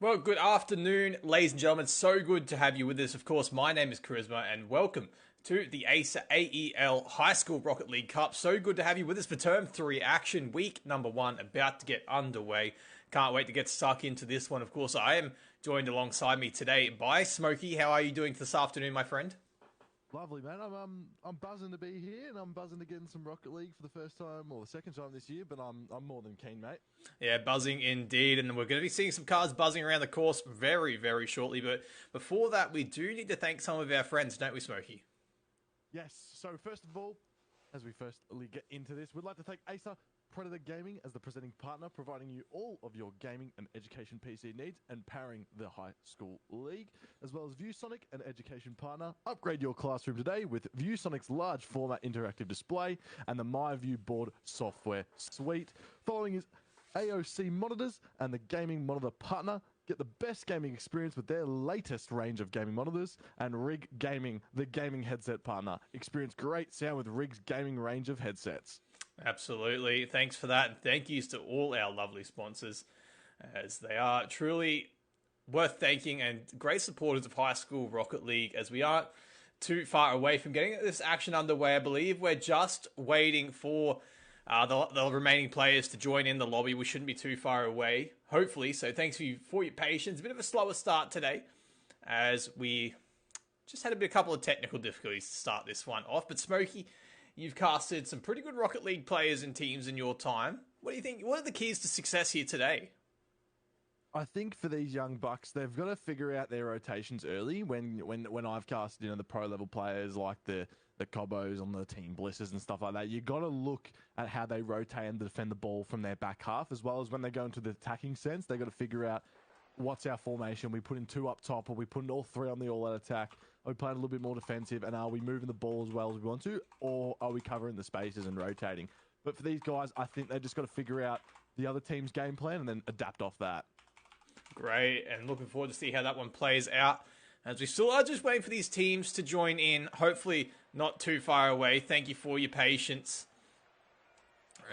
Well, good afternoon, ladies and gentlemen. So good to have you with us. Of course, my name is Charisma, and welcome to the Acer AEL High School Rocket League Cup. So good to have you with us for Term 3 action, week number 1, about to get underway. Can't wait to get stuck into this one. Of course, I am joined alongside me today by Smokey. How are you doing this afternoon, my friend? Lovely, man. I'm buzzing to be here, and I'm buzzing to get in some Rocket League for the first time or the second time this year. But I'm more than keen, mate. Yeah, buzzing indeed, and we're going to be seeing some cars buzzing around the course very, very shortly. But before that, we do need to thank some of our friends, don't we, Smokey? Yes. So first of all, as we firstly get into this, we'd like to thank Acer Predator Gaming as the presenting partner, providing you all of your gaming and education PC needs and powering the High School League, as well as ViewSonic, an education partner. Upgrade your classroom today with ViewSonic's large format interactive display and the MyView board software suite. Following is AOC monitors and the gaming monitor partner. Get the best gaming experience with their latest range of gaming monitors, and Rig Gaming, the gaming headset partner. Experience great sound with Rig's gaming range of headsets. Absolutely. Thanks for that. And thank yous to all our lovely sponsors, as they are truly worth thanking and great supporters of High School Rocket League, as we aren't too far away from getting this action underway. I believe we're just waiting for the remaining players to join in the lobby. We shouldn't be too far away, hopefully. So thanks for your patience. A bit of a slower start today, as we just had a couple of technical difficulties to start this one off. But Smokey, you've casted some pretty good Rocket League players and teams in your time. What do you think? What are the keys to success here today? I think for these young bucks, they've got to figure out their rotations early. When I've casted, the pro level players like the Cobos on the Team Blissers and stuff like that, you got to look at how they rotate and defend the ball from their back half, as well as when they go into the attacking sense, they got to figure out what's our formation. We put in 2 up top, or we put in all 3 on the all-out attack. Are we playing a little bit more defensive, and are we moving the ball as well as we want to, or are we covering the spaces and rotating? But for these guys, I think they just got to figure out the other team's game plan and then adapt off that. Great, and looking forward to see how that one plays out, as we still are just waiting for these teams to join in, hopefully not too far away. Thank you for your patience,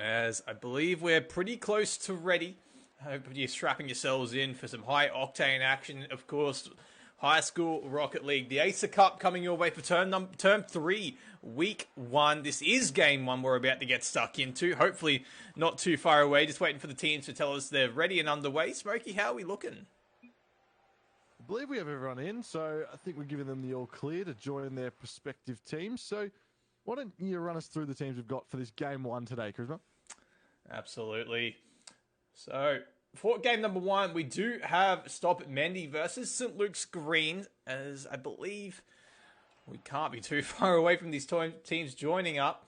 as I believe we're pretty close to ready. I hope you're strapping yourselves in for some high octane action. Of course, High School Rocket League, the Acer Cup coming your way for term 3, week 1. This is game 1 we're about to get stuck into. Hopefully not too far away. Just waiting for the teams to tell us they're ready and underway. Smokey, how are we looking? I believe we have everyone in, so I think we're giving them the all clear to join their respective teams. So why don't you run us through the teams we've got for this game 1 today, Charisma? Absolutely. So, for game number 1, we do have Stop It Mendy versus St. Luke's Green, as I believe we can't be too far away from these teams joining up.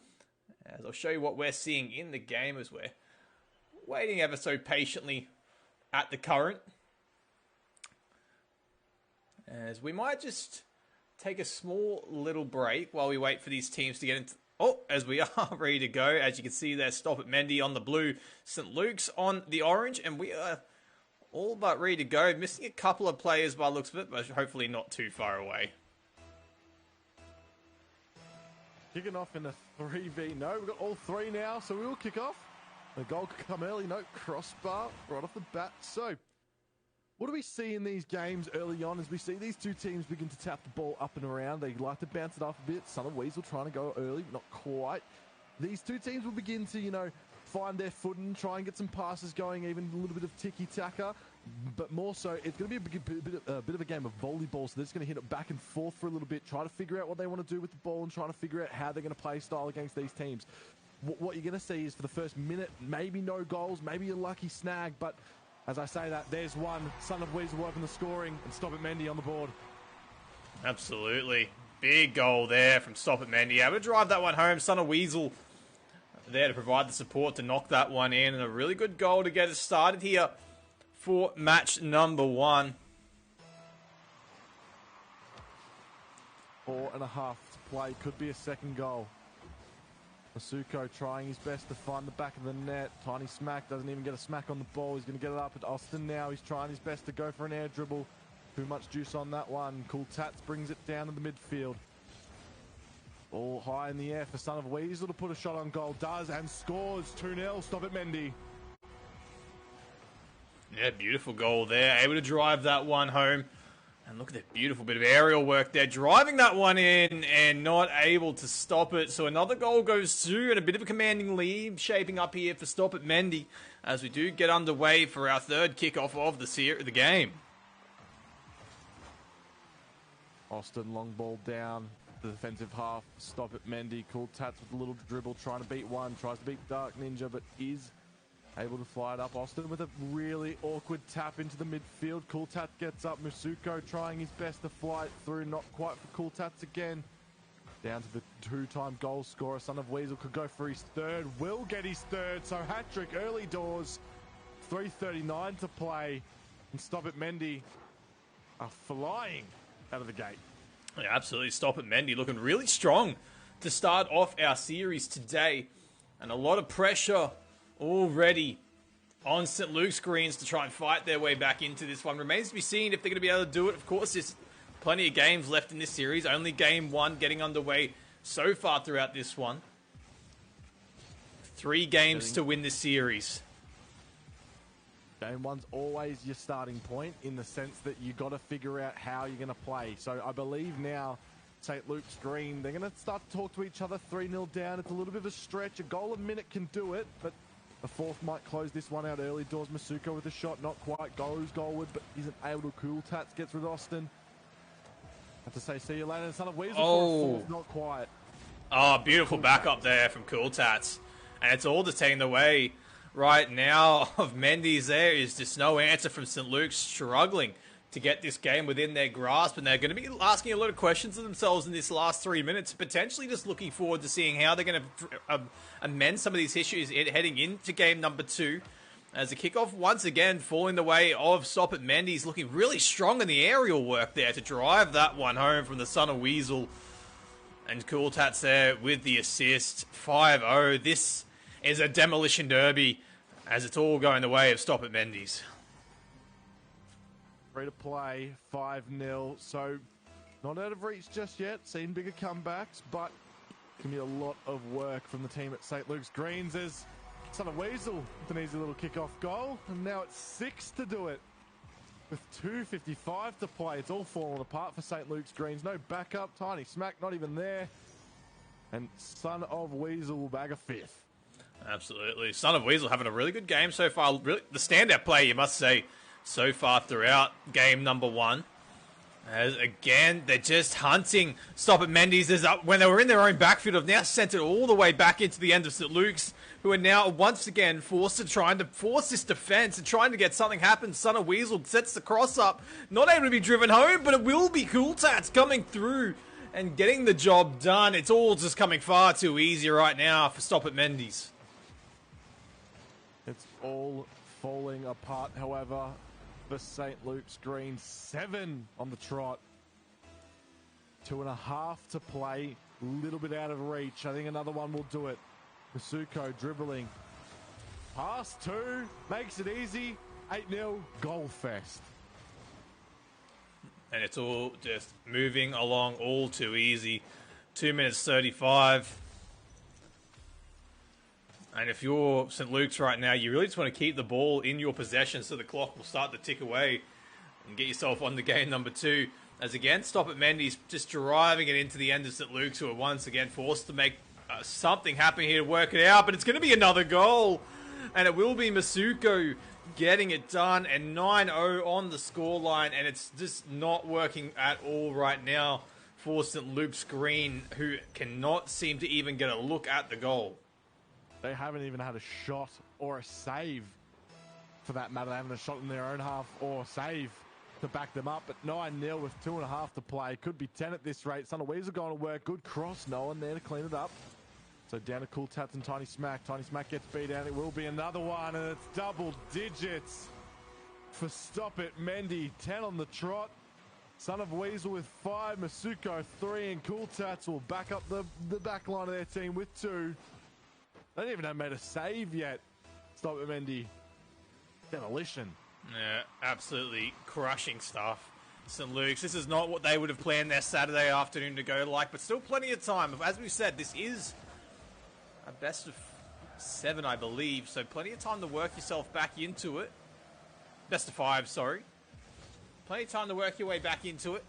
As I'll show you what we're seeing in the game as we're waiting ever so patiently at the current. As we might just take a small little break while we wait for these teams to get into... Oh, as we are ready to go. As you can see there, Stop It Mendy on the blue, St. Luke's on the orange, and we are all but ready to go. Missing a couple of players by the looks of it, but hopefully not too far away. Kicking off in a 3v. No, we've got all 3 now, so we will kick off. The goal could come early. No, crossbar right off the bat. So, what do we see in these games early on as we see these 2 teams begin to tap the ball up and around? They like to bounce it off a bit. Son of Weasel trying to go early, but not quite. These 2 teams will begin to, find their footing, try and get some passes going, even a little bit of tiki-taka. But more so, it's going to be a bit of a game of volleyball, so they're just going to hit it back and forth for a little bit, try to figure out what they want to do with the ball and trying to figure out how they're going to play style against these teams. What you're going to see is for the first minute, maybe no goals, maybe a lucky snag, but... as I say that, there's one. Son of Weasel working the scoring and Stop It Mendy on the board. Absolutely. Big goal there from Stop It Mendy. Able to drive that one home. Son of Weasel there to provide the support to knock that one in. And a really good goal to get us started here for match number 1. 4.5 to play. Could be a second goal. Masuko trying his best to find the back of the net. Tiny smack, doesn't even get a smack on the ball. He's going to get it up at Austin now. He's trying his best to go for an air dribble. Too much juice on that one. Cool Tats brings it down to the midfield. All high in the air for Son of Weasel to put a shot on goal. Does and scores 2-0. Stop It Mendy. Yeah, beautiful goal there. Able to drive that one home. And look at that beautiful bit of aerial work there. Driving that one in and not able to stop it. So another goal goes through and a bit of a commanding lead shaping up here for Stop It Mendy as we do get underway for our third kickoff of the game. Austin long ball down the defensive half. Stop It Mendy. Cool Tats with a little dribble trying to beat one. Tries to beat Dark Ninja but is able to fly it up. Austin with a really awkward tap into the midfield. Cool Tats gets up. Musuko trying his best to fly it through. Not quite for Cool Tats again. Down to the two-time goal scorer. Son of Weasel could go for his third. Will get his third. So hat-trick early doors. 3:39 to play. And Stop It Mendy are flying out of the gate. Yeah, absolutely. Stop It Mendy looking really strong to start off our series today. And a lot of pressure already on St. Luke's greens to try and fight their way back into this one. Remains to be seen if they're going to be able to do it. Of course, there's plenty of games left in this series. Only game one getting underway so far throughout this one. 3 games to win this series. Game one's always your starting point in the sense that you got to figure out how you're going to play. So I believe now St. Luke's green, they're going to start to talk to each other. 3-0 down. It's a little bit of a stretch. A goal a minute can do it, but the fourth might close this one out early doors. Masuko with a shot, not quite goes goalward, but isn't able to. Cool Tats gets rid of Austin. Have to say see you later. Son of Weasel for a fourth, not quite. Oh, beautiful backup there from Cool Tats. And it's all just taken away right now of Mendy's. There is just no answer from St. Luke's, struggling to get this game within their grasp, and they're going to be asking a lot of questions of themselves in this last 3 minutes, potentially just looking forward to seeing how they're going to amend some of these issues heading into game number 2. As the kickoff once again falling the way of Stop It Mendy. He's looking really strong in the aerial work there to drive that one home from the Son of Weasel. And Cool Tats there with the assist. 5-0. This is a demolition derby as it's all going the way of Stop It Mendy's. Free to play, 5-0. So not out of reach just yet. Seen bigger comebacks, but it's going to be a lot of work from the team at St. Luke's Greens as Son of Weasel with an easy little kickoff goal. And now it's 6 to do it with 2:55 to play. It's all falling apart for St. Luke's Greens. No backup. Tiny Smack not even there. And Son of Weasel will bag a 5th. Absolutely. Son of Weasel having a really good game so far. Really, the standout play, you must say, so far throughout game number 1. As again, they're just hunting Stop It Mendy's. When they were in their own backfield, have now sent it all the way back into the end of St. Luke's, who are now once again forced to trying to force this defense and trying to get something happen. Son of Weasel sets the cross up, not able to be driven home, but it will be Cool Tats coming through and getting the job done. It's all just coming far too easy right now for Stop It Mendy's. It's all falling apart, however, for St. Luke's Green. 7 on the trot. 2.5 to play. A little bit out of reach. I think another one will do it. Masuko dribbling. Pass 2. Makes it easy. 8-0. Goal fest. And it's all just moving along all too easy. 2 minutes 35. And if you're St. Luke's right now, you really just want to keep the ball in your possession so the clock will start to tick away and get yourself on to game number 2. As again, Stop It Mendy's just driving it into the end of St. Luke's, who are once again forced to make something happen here to work it out. But it's going to be another goal. And it will be Masuko getting it done. And 9-0 on the scoreline. And it's just not working at all right now for St. Luke's Green, who cannot seem to even get a look at the goal. They haven't even had a shot or a save, for that matter. They haven't had a shot in their own half or save to back them up. But 9-0 with 2.5 to play. Could be 10 at this rate. Son of Weasel going to work. Good cross. No one there to clean it up. So down to Cool Tats and Tiny Smack. Tiny Smack gets beat down. It will be another one. And it's double digits for Stop It Mendy. 10 on the trot. Son of Weasel with 5. Masuko 3. And Cool Tats will back up the back line of their team with 2. They don't even have made a save yet. Stop It Mendy. Demolition. Yeah, absolutely crushing stuff. St. Luke's, this is not what they would have planned their Saturday afternoon to go like, but still plenty of time. As we said, this is a best of 7, I believe, so plenty of time to work yourself back into it. Best of 5, sorry. Plenty of time to work your way back into it.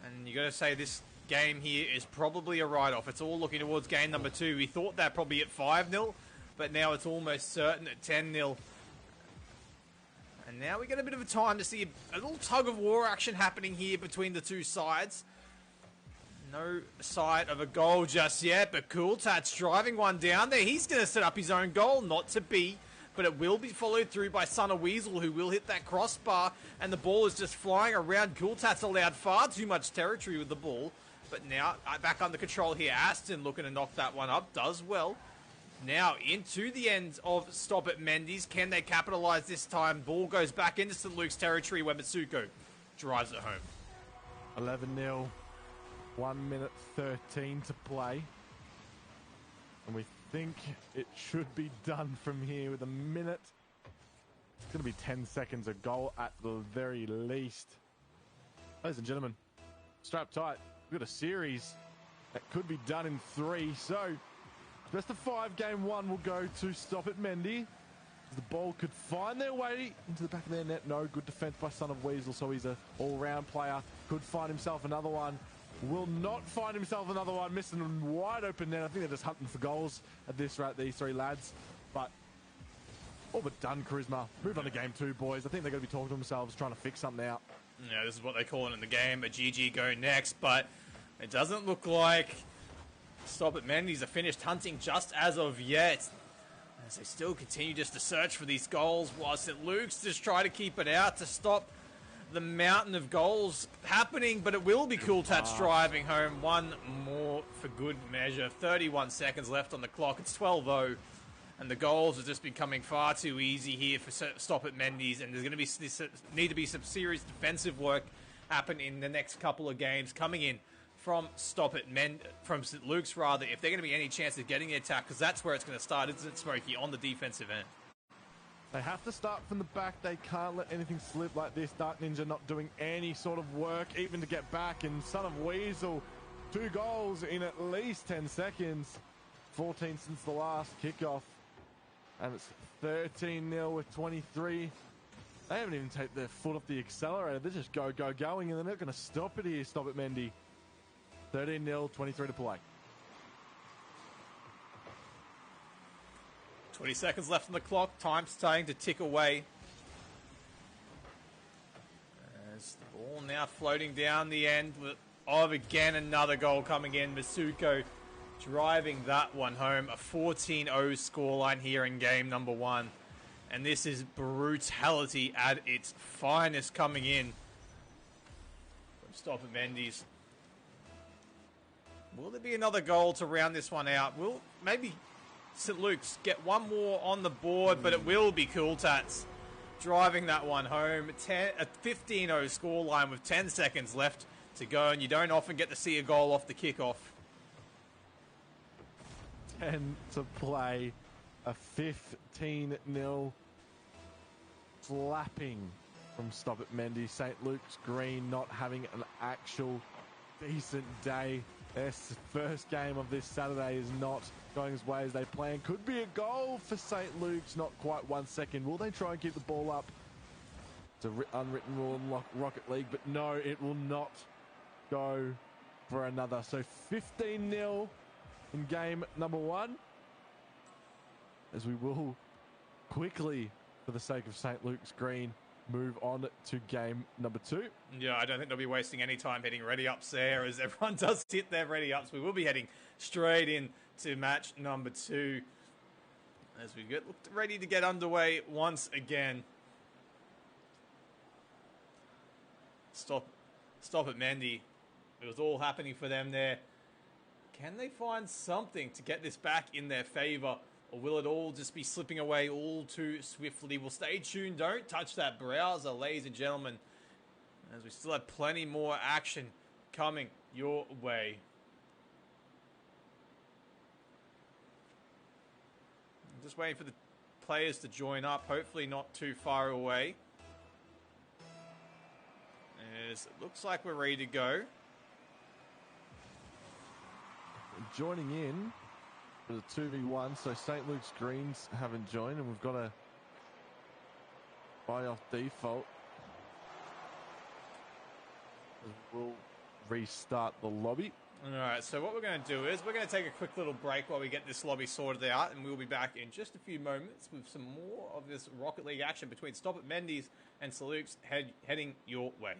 And you got to say this game here is probably a write-off. It's all looking towards game number 2. We thought that probably at 5-0, but now it's almost certain at 10-0. And now we get a bit of a time to see a little tug-of-war action happening here between the two sides. No sight of a goal just yet, but Cooltat's driving one down there. He's going to set up his own goal, not to be, but it will be followed through by Son of Weasel, who will hit that crossbar, and the ball is just flying around. Cooltat's allowed far too much territory with the ball, but now back under control here. Aston looking to knock that one up, does well. Now into the end of Stop It Mendy's. Can they capitalize this time? Ball goes back into St. Luke's territory where Masuko drives it home. 11-0, 1 minute 13 to play. And we think it should be done from here with a minute. It's going to be 10 seconds, a goal at the very least. Ladies and gentlemen, strap tight. We've got a series that could be done in 3. So, best of 5, game 1 will go to Stop It Mendy. The ball could find their way into the back of their net. No, good defense by Son of Weasel, so he's an all-round player. Could find himself another one. Will not find himself another one. Missing them wide open net. I think they're just hunting for goals at this rate, these 3 lads. But all but done, Charisma. Move on to game 2, boys. I think they're going to be talking to themselves, trying to fix something out. Yeah, this is what they call it in the game. A GG go next, but it doesn't look like Stop It Mendy's are finished hunting just as of yet. As they still continue just to search for these goals, while St. Luke's just try to keep it out to stop the mountain of goals happening, but it will be Cooltats driving home one more for good measure. 31 seconds left on the clock. It's 12-0, and the goals have just been coming far too easy here for Stop It Mendy's, and there's going to need to be some serious defensive work happen in the next couple of games coming in from from St. Luke's rather, if they're going to be any chance of getting the attack, because that's where it's going to start, isn't it, Smokey, on the defensive end? They have to start from the back. They can't let anything slip like this. Dark Ninja not doing any sort of work, even to get back. And Son of Weasel, 2 goals in at least 10 seconds. 14 since the last kickoff. And it's 13-0 with 23. They haven't even taken their foot off the accelerator. They just going, and they're not going to stop it here. Stop it, Mendy. 13-0, 23 to play. 20 seconds left on the clock. Time starting to tick away. As the ball now floating down the end of again another goal coming in. Masuko driving that one home. A 14-0 scoreline here in game number 1. And this is brutality at its finest coming in from Stop It Mendy's. Will there be another goal to round this one out? Will maybe St. Luke's get one more on the board, but it will be Cooltats driving that one home. A 15-0 scoreline with 10 seconds left to go, and you don't often get to see a goal off the kickoff. 10 to play. A 15-0 slapping from Stop It Mendy. St. Luke's Green not having an actual decent day. Their first game of this Saturday is not going as way as they planned. Could be a goal for St. Luke's, not quite 1 second. Will they try and keep the ball up? It's an unwritten rule in Rocket League, but no, it will not go for another. So 15-0 in game number 1. As we will quickly, for the sake of St. Luke's Green, move on to game number 2. Yeah, I don't think they'll be wasting any time hitting ready ups there, as everyone does hit their ready ups. We will be heading straight in to match number 2 as we get ready to get underway once again. Stop It Mendy. It was all happening for them there. Can they find something to get this back in their favor? Or will it all just be slipping away all too swiftly? Well, stay tuned. Don't touch that browser, ladies and gentlemen, as we still have plenty more action coming your way. I'm just waiting for the players to join up. Hopefully not too far away. As it looks like we're ready to go. Joining in for the 2v1, so St. Luke's Greens haven't joined, and we've got a by off default. We'll restart the lobby. Alright, so what we're going to do is we're going to take a quick little break while we get this lobby sorted out, and we'll be back in just a few moments with some more of this Rocket League action between Stop It Mendy's and Salukes heading your way.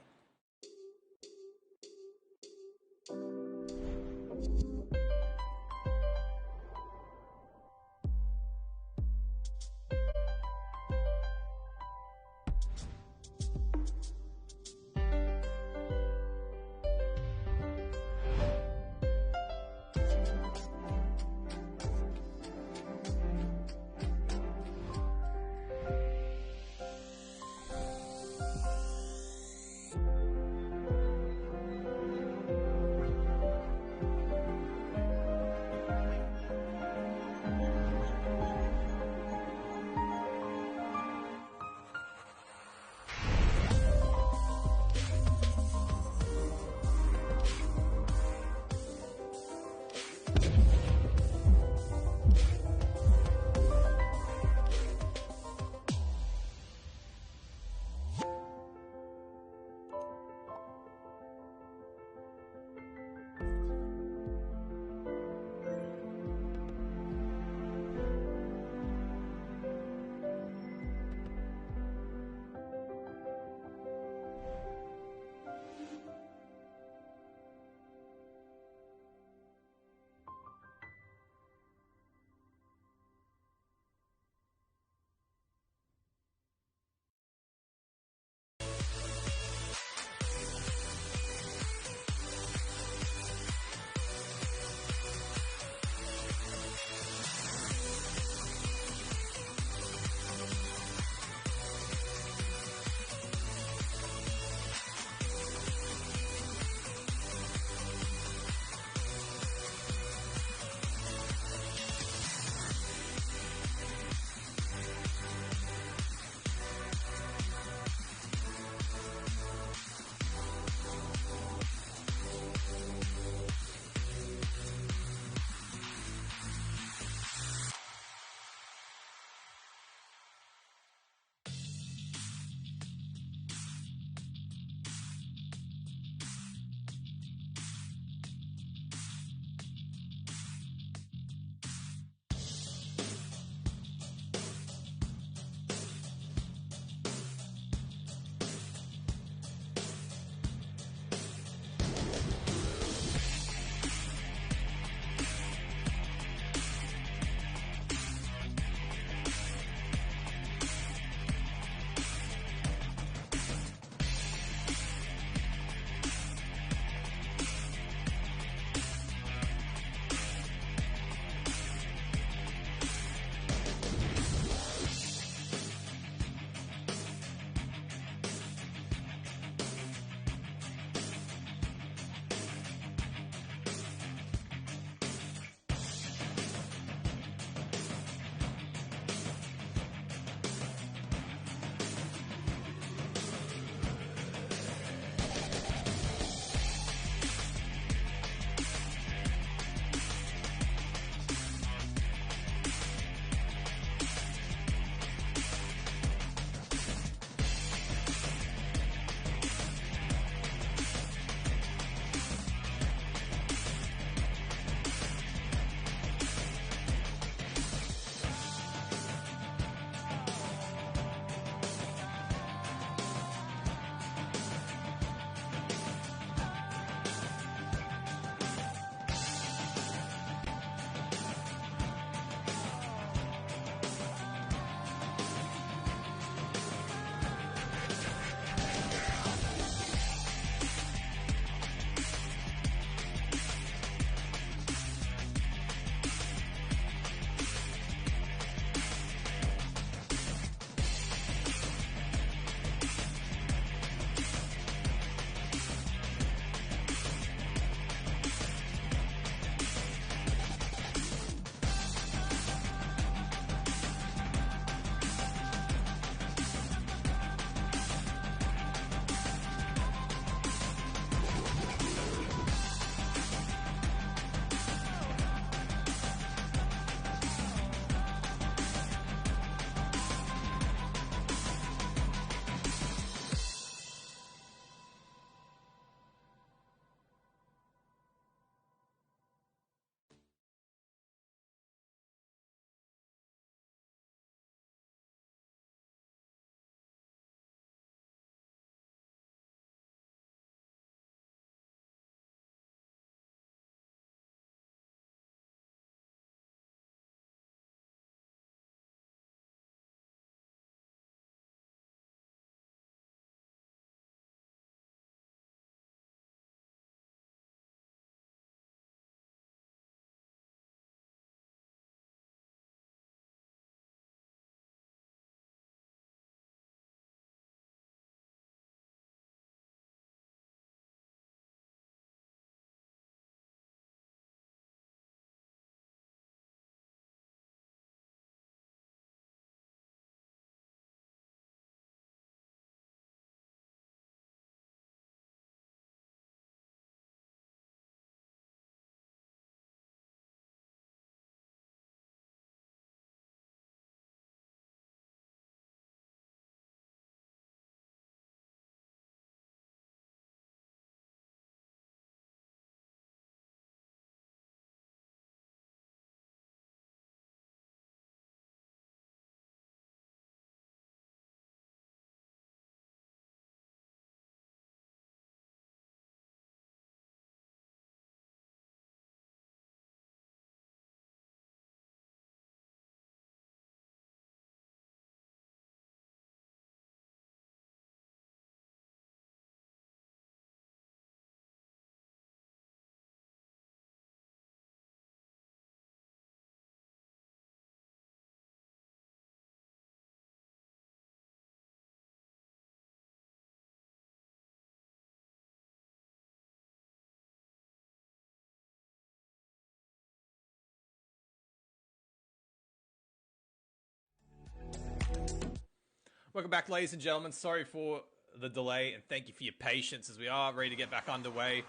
Welcome back, ladies and gentlemen. Sorry for the delay, and thank you for your patience as we are ready to get back underway.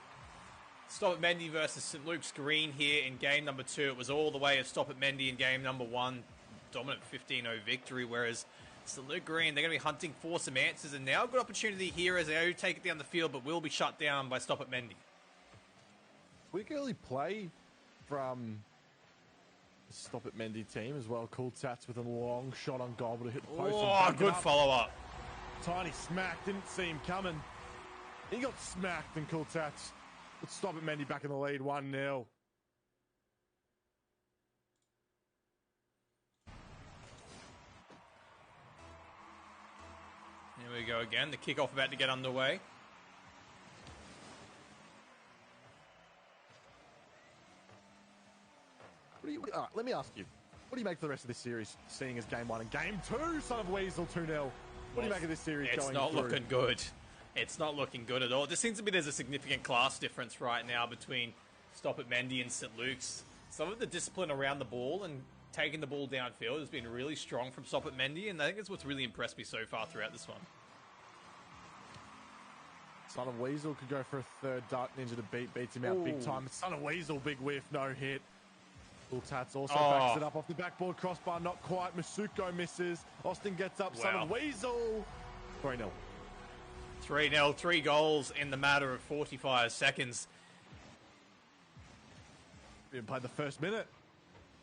Stop at Mendy versus St. Luke's Green here in game number 2. It was all the way of Stop at Mendy in game number 1. Dominant 15-0 victory, whereas St. Luke Green, they're going to be hunting for some answers, and now a good opportunity here as they take it down the field, but will be shut down by Stop at Mendy. Quick early play from the Stop at Mendy team as well. Cool Tats with a long shot on goal, but it hit the post. Oh, good follow-up. Tiny smack, didn't see him coming. He got smacked, and Cool Tats would Stop at Mendy back in the lead, 1-0. Here we go again. The kickoff about to get underway. Let me ask you, what do you make for the rest of this series, seeing as game 1 and game 2, Son of Weasel 2-0? What do you make of this series going through? It's not looking good. It's not looking good at all. It just seems to be there's a significant class difference right now between Stop at Mendy and St. Luke's. Some of the discipline around the ball and taking the ball downfield has been really strong from Stop at Mendy, and I think that's what's really impressed me so far throughout this one. Son of Weasel could go for a third Dark Ninja to beats him out big time. Son of Weasel, big whiff, no hit. Cool Tats also backs it up off the backboard crossbar, not quite. Masuko misses. Austin gets up. Wow. Son of Weasel. 3-0. 3-0, 3 goals in the matter of 45 seconds. We played the first minute.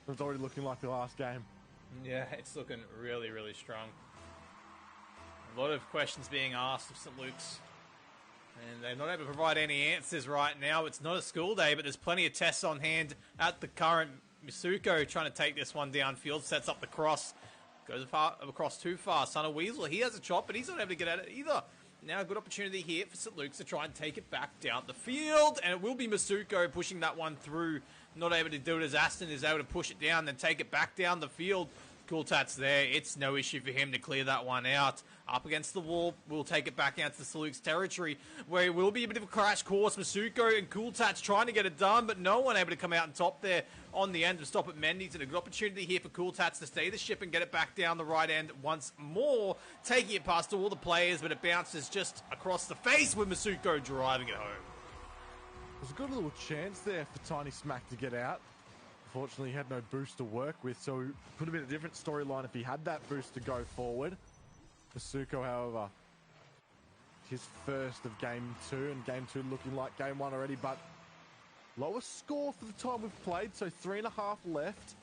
It was already looking like the last game. Yeah, it's looking really, really strong. A lot of questions being asked of St. Luke's. And they're not able to provide any answers right now. It's not a school day, but there's plenty of tests on hand at the current. Misuko trying to take this one downfield, sets up the cross, goes across too far. Son of Weasel, he has a chop, but he's not able to get at it either. Now a good opportunity here for St. Luke's to try and take it back down the field, and it will be Masuko pushing that one through. Not able to do it as Aston is able to push it down, then take it back down the field. Cool Tats there. It's no issue for him to clear that one out. Up against the wall, we'll take it back out to St. Luke's territory, where it will be a bit of a crash course. Masuko and Cool Tats trying to get it done, but no one able to come out and top there on the end to Stop at Mendy. And a good opportunity here for Cool Tats to stay the ship and get it back down the right end once more, taking it past all the players, but it bounces just across the face with Masuko driving it home. There's a good little chance there for Tiny Smack to get out. Unfortunately, he had no boost to work with, so it could have been a different storyline if he had that boost to go forward. Masuko, however, his first of game 2, and game 2 looking like game 1 already, but lowest score for the time we've played, so 3.5 left.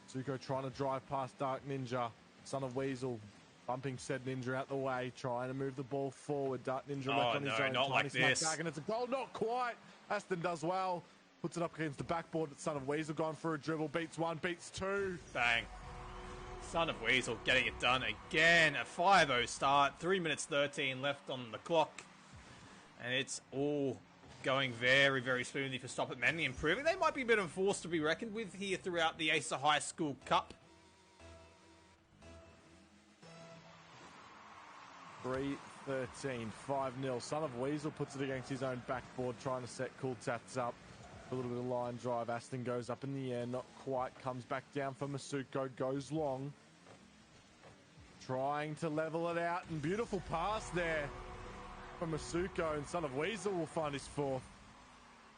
Masuko trying to drive past Dark Ninja. Son of Weasel bumping said Ninja out the way, trying to move the ball forward. Dark Ninja left on his own. Not like this. Back, and it's a goal, not quite. Aston does well. Puts it up against the backboard, but Son of Weasel gone for a dribble. Beats 1, beats 2. Bang. Son of Weasel getting it done again. A 5-0 start. 3 minutes 13 left on the clock. And it's all going very, very smoothly for Stop at Mendy, improving. They might be a bit of a force to be reckoned with here throughout the Acer High School Cup. 3-13, 5-0. Son of Weasel puts it against his own backboard, trying to set Cool Tats up. A little bit of line drive. Aston goes up in the air, not quite. Comes back down for Masuko, goes long. Trying to level it out, and beautiful pass there from Masuko, and Son of Weasel will find his 4th.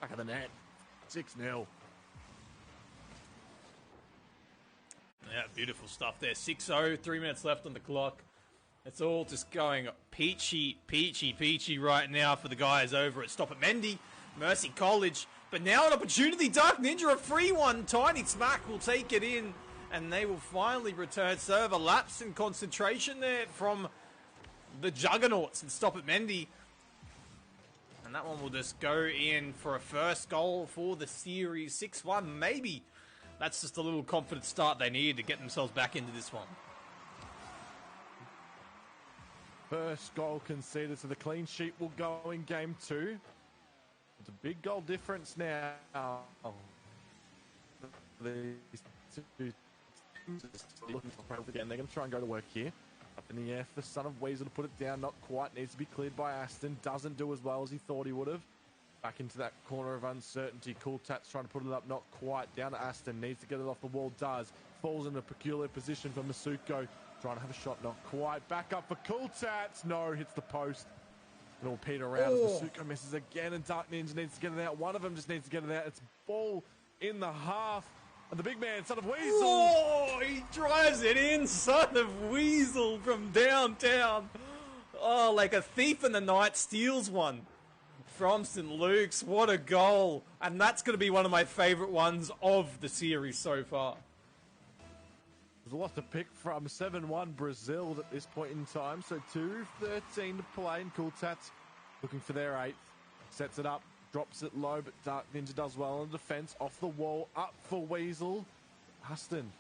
Back of the net, 6-0. Yeah, beautiful stuff there. 6-0, 3 minutes left on the clock. It's all just going peachy, peachy, peachy right now for the guys over at Stop at Mendy, Mercy College. But now an opportunity. Dark Ninja, a free one. Tiny Smack will take it in, and they will finally return. Serve a lapse in concentration there from the Juggernauts and Stop at Mendy. And that one will just go in for a first goal for the series. 6-1, maybe. That's just a little confident start they need to get themselves back into this one. First goal conceded, so the clean sheet will go in game 2. It's a big goal difference now. These two looking for growth again. They're going to try and go to work here. Up in the air for Son of Weasel to put it down. Not quite. Needs to be cleared by Aston. Doesn't do as well as he thought he would have. Back into that corner of uncertainty. Cool Tats trying to put it up. Not quite. Down to Aston. Needs to get it off the wall. Does. Falls in a peculiar position for Masuko. Trying to have a shot, not quite. Back up for Cool Tats. No, hits the post. It'll peter around as Masuko misses again, and Dark Ninja needs to get it out. One of them just needs to get it out. It's ball in the half. And the big man, Son of Weasel. Oh, he drives it in, Son of Weasel from downtown. Oh, like a thief in the night steals one from St. Luke's. What a goal. And that's going to be one of my favourite ones of the series so far. There's a lot to pick from. 7-1 Brazil at this point in time. So 2:13 to play, and Cool Tats looking for their 8th. Sets it up, drops it low, but Dark Ninja does well on defense. Off the wall, up for Weasel. Aston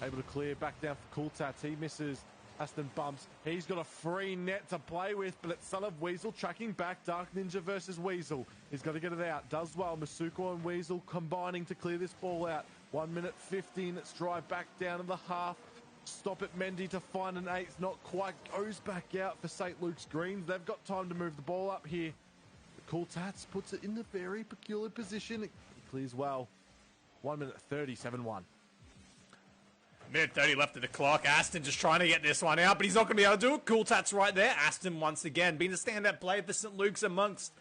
able to clear back down for Cool Tats. He misses. Aston bumps. He's got a free net to play with, but it's Son of Weasel tracking back. Dark Ninja versus Weasel. He's got to get it out. Does well. Masuko and Weasel combining to clear this ball out. 1 minute 15. Let's drive back down to the half. Stop it, Mendy to find an 8th. Not quite. Goes back out for St. Luke's Greens. They've got time to move the ball up here. Cool Tats puts it in a very peculiar position. It clears well. 1 minute 30, 7-1. Minute 30 left of the clock. Aston just trying to get this one out, but he's not going to be able to do it. Cool Tats right there. Aston once again being a standout player for St. Luke's amongst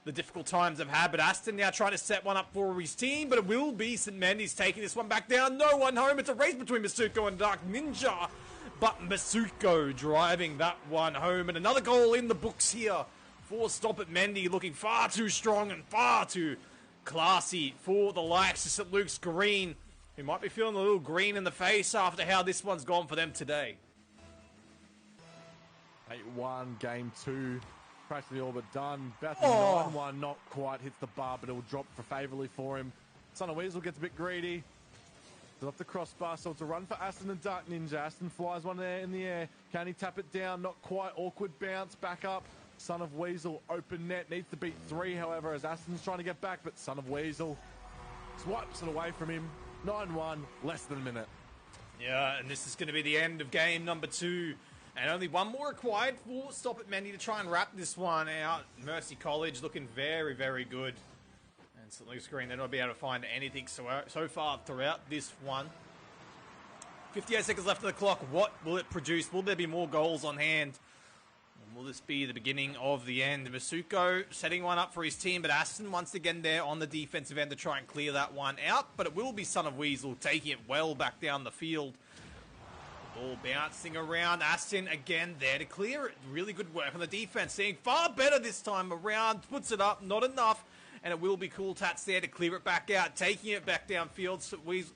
the difficult times they've had. But Aston now trying to set one up for his team, but it will be St. Mendy's taking this one back down. No one home. It's a race between Masuko and Dark Ninja, but Masuko driving that one home. And another goal in the books here for Stop It Mendy, looking far too strong and far too classy for the likes of St. Luke's Green, who might be feeling a little green in the face after how this one's gone for them today. 8-1, game 2. Practically all but done. About to 9-1, not quite. Hits the bar, but it'll drop favourably for him. Son of Weasel gets a bit greedy. Still up the crossbar, so it's a run for Aston and Dark Ninja. Aston flies one there in the air. Can he tap it down? Not quite. Awkward bounce, back up. Son of Weasel, open net. Needs to beat 3, however, as Aston's trying to get back, but Son of Weasel swipes it away from him. 9-1, less than a minute. Yeah, and this is going to be the end of game number 2. And only one more required for Stop It Mendy to try and wrap this one out. Mercy College looking very, very good. And St. Luke's Green, they're not be able to find anything so far throughout this one. 58 seconds left of the clock. What will it produce? Will there be more goals on hand? Will this be the beginning of the end? Masuko setting one up for his team, but Aston once again there on the defensive end to try and clear that one out. But it will be Son of Weasel taking it well back down the field. The ball bouncing around. Aston again there to clear it. Really good work on the defense. Seeing far better this time around. Puts it up, not enough. And it will be Cool Tats there to clear it back out. Taking it back downfield.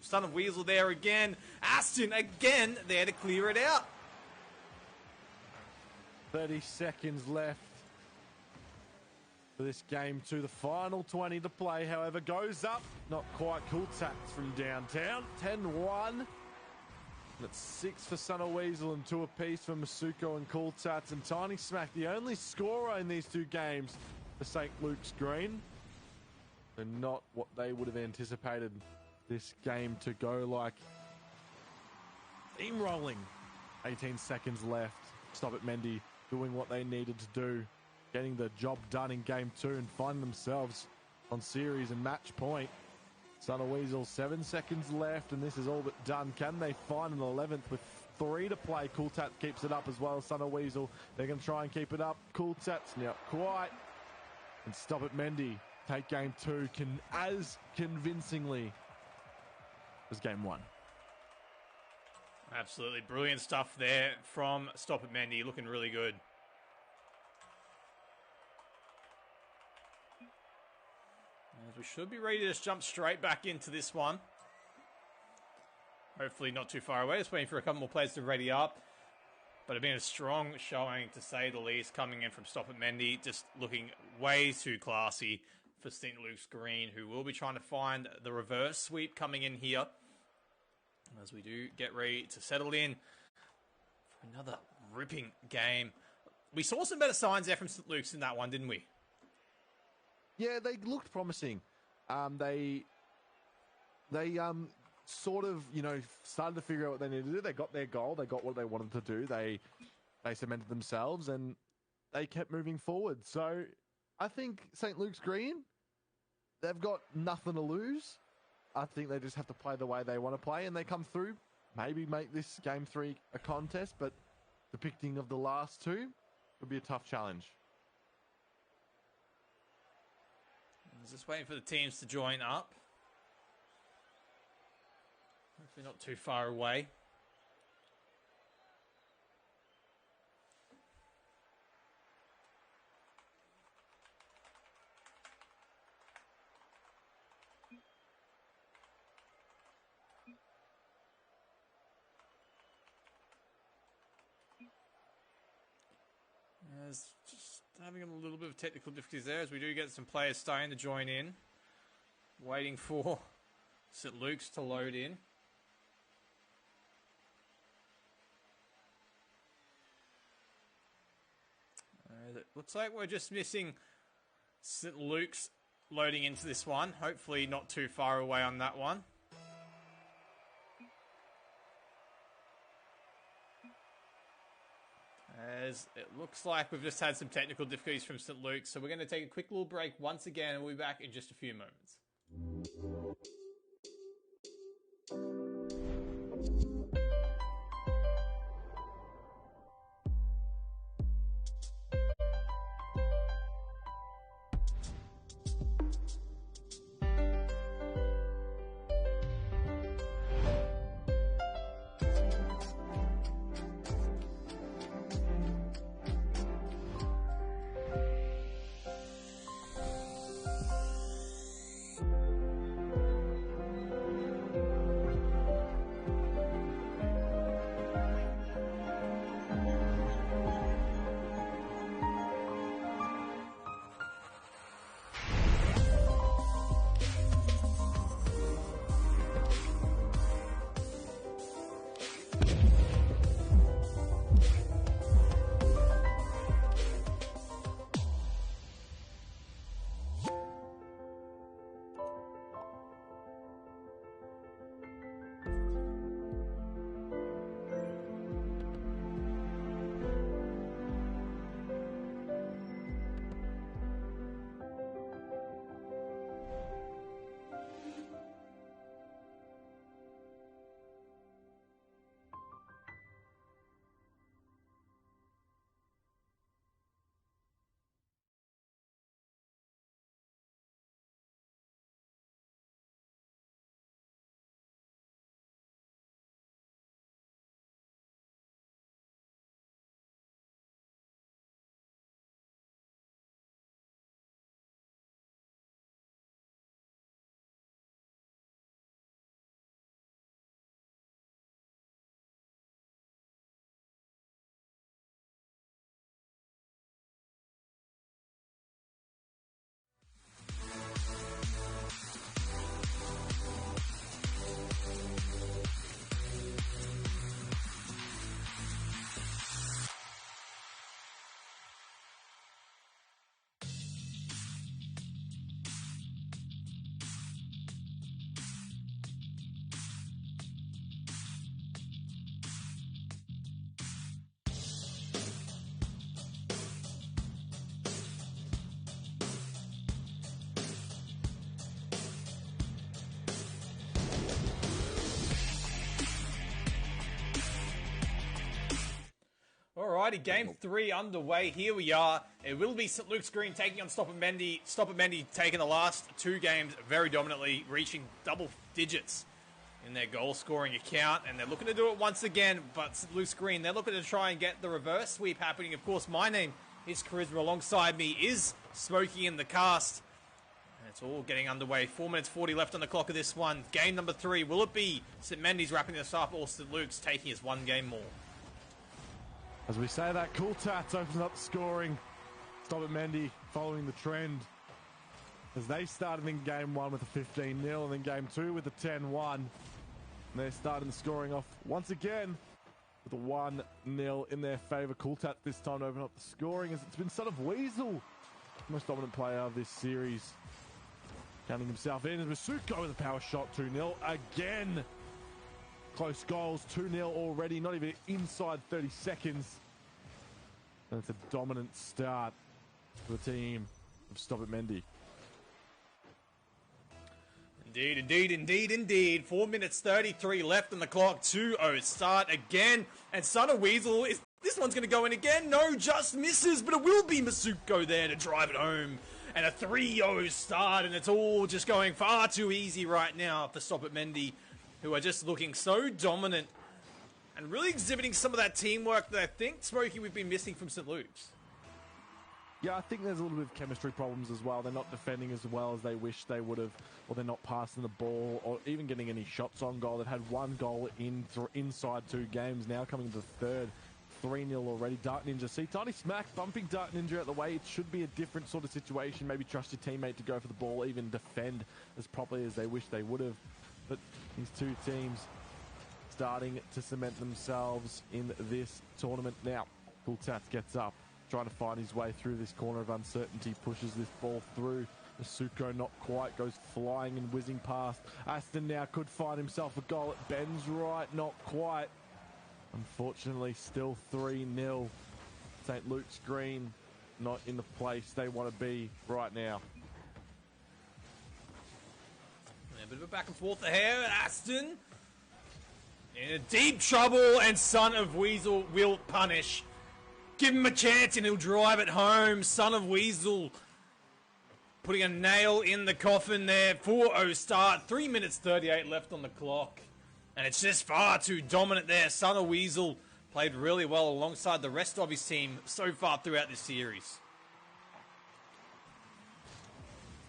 Son of Weasel there again. Aston again there to clear it out. 30 seconds left for this game 2. The final 20 to play, however, goes up. Not quite. Cool Tats from downtown. 10-1. That's 6 for Son of Weasel and 2 apiece for Masuko and Cool Tats. And Tiny Smack, the only scorer in these 2 games for St. Luke's Green. And not what they would have anticipated this game to go like. Steamrolling. 18 seconds left. Stop It Mendy doing what they needed to do. Getting the job done in game 2 and find themselves on series and match point. Son of Weasel, 7 seconds left, and this is all but done. Can they find an 11th with 3 to play? Cool Tats keeps it up as well. Son of Weasel, they're going to try and keep it up. Cool Tats, now quite. And Stop It Mendy take game 2 as convincingly as game 1. Absolutely brilliant stuff there from Stop It Mendy, looking really good. As we should be ready to just jump straight back into this one. Hopefully not too far away, just waiting for a couple more players to ready up. But it's been a strong showing, to say the least, coming in from Stop It Mendy, just looking way too classy for St. Luke's Green, who will be trying to find the reverse sweep coming in here. As we do get ready to settle in for another ripping game. We saw some better signs there from St. Luke's in that one, didn't we? Yeah, they looked promising. They sort of, started to figure out what they needed to do. They got their goal. They got what they wanted to do. They cemented themselves and they kept moving forward. So I think St. Luke's Green, they've got nothing to lose. I think they just have to play the way they want to play, and they come through maybe make this game 3 a contest, but depicting of the last two would be a tough challenge. Just waiting for the teams to join up. Hopefully not too far away. Just having a little bit of technical difficulties there as we do get some players starting to join in. Waiting for St. Luke's to load in. It looks like we're just missing St. Luke's loading into this one. Hopefully not too far away on that one. As it looks like we've just had some technical difficulties from St. Luke's, so we're going to take a quick little break once again, and we'll be back in just a few moments. Alrighty, game 3 underway. Here we are. It will be St. Luke's Green taking on Stop at Mendy. Stop at Mendy taking the last 2 games very dominantly, reaching double digits in their goal scoring account, and they're looking to do it once again. But St. Luke's Green, they're looking to try and get the reverse sweep happening. Of course, my name is Charisma. Alongside me is Smokey in the cast. And it's all getting underway. 4 minutes 40 left on the clock of this one. Game number 3. Will it be St. Mendy's wrapping this up, or St. Luke's taking his 1 game more? As we say that, Cool Tats opens up the scoring. Stop at Mendy following the trend. As they started in game 1 with a 15-0 and then game 2 with a 10-1. And they're starting the scoring off once again with a 1-0 in their favour. Cool Tats this time to open up the scoring as it's been Son of Weasel, most dominant player of this series. Counting himself in as Masuko with a power shot, 2-0 again. Close goals, 2-0 already, not even inside 30 seconds. And it's a dominant start for the team of Stop at Mendy. Indeed. 4 minutes 33 left on the clock. 2-0 start again. And Son of Weasel, this one's going to go in again. No, just misses, but it will be Masuko there to drive it home. And a 3-0 start, and it's all just going far too easy right now for Stop It Mendy, who are just looking so dominant and really exhibiting some of that teamwork that I think, Smokey, we've been missing from St. Luke's. Yeah, I think there's a little bit of chemistry problems as well. They're not defending as well as they wish they would have, or they're not passing the ball, or even getting any shots on goal. They've had one goal inside 2 games, now coming to the third. 3-0 already. Dark Ninja. See, Tiny Smack bumping Dark Ninja out the way. It should be a different sort of situation. Maybe trust your teammate to go for the ball, even defend as properly as they wish they would have. But these two teams starting to cement themselves in this tournament now. Cool Tats gets up, trying to find his way through this corner of uncertainty, pushes this ball through. Masuko not quite, goes flying and whizzing past. Aston now could find himself a goal. It bends right, not quite. Unfortunately, still 3-0. St. Luke's Green not in the place they want to be right now. A bit of a back and forth here. Aston in deep trouble, and Son of Weasel will punish. Give him a chance and he'll drive it home. Son of Weasel putting a nail in the coffin there. 4-0 start. 3 minutes 38 left on the clock. And it's just far too dominant there. Son of Weasel played really well alongside the rest of his team so far throughout this series.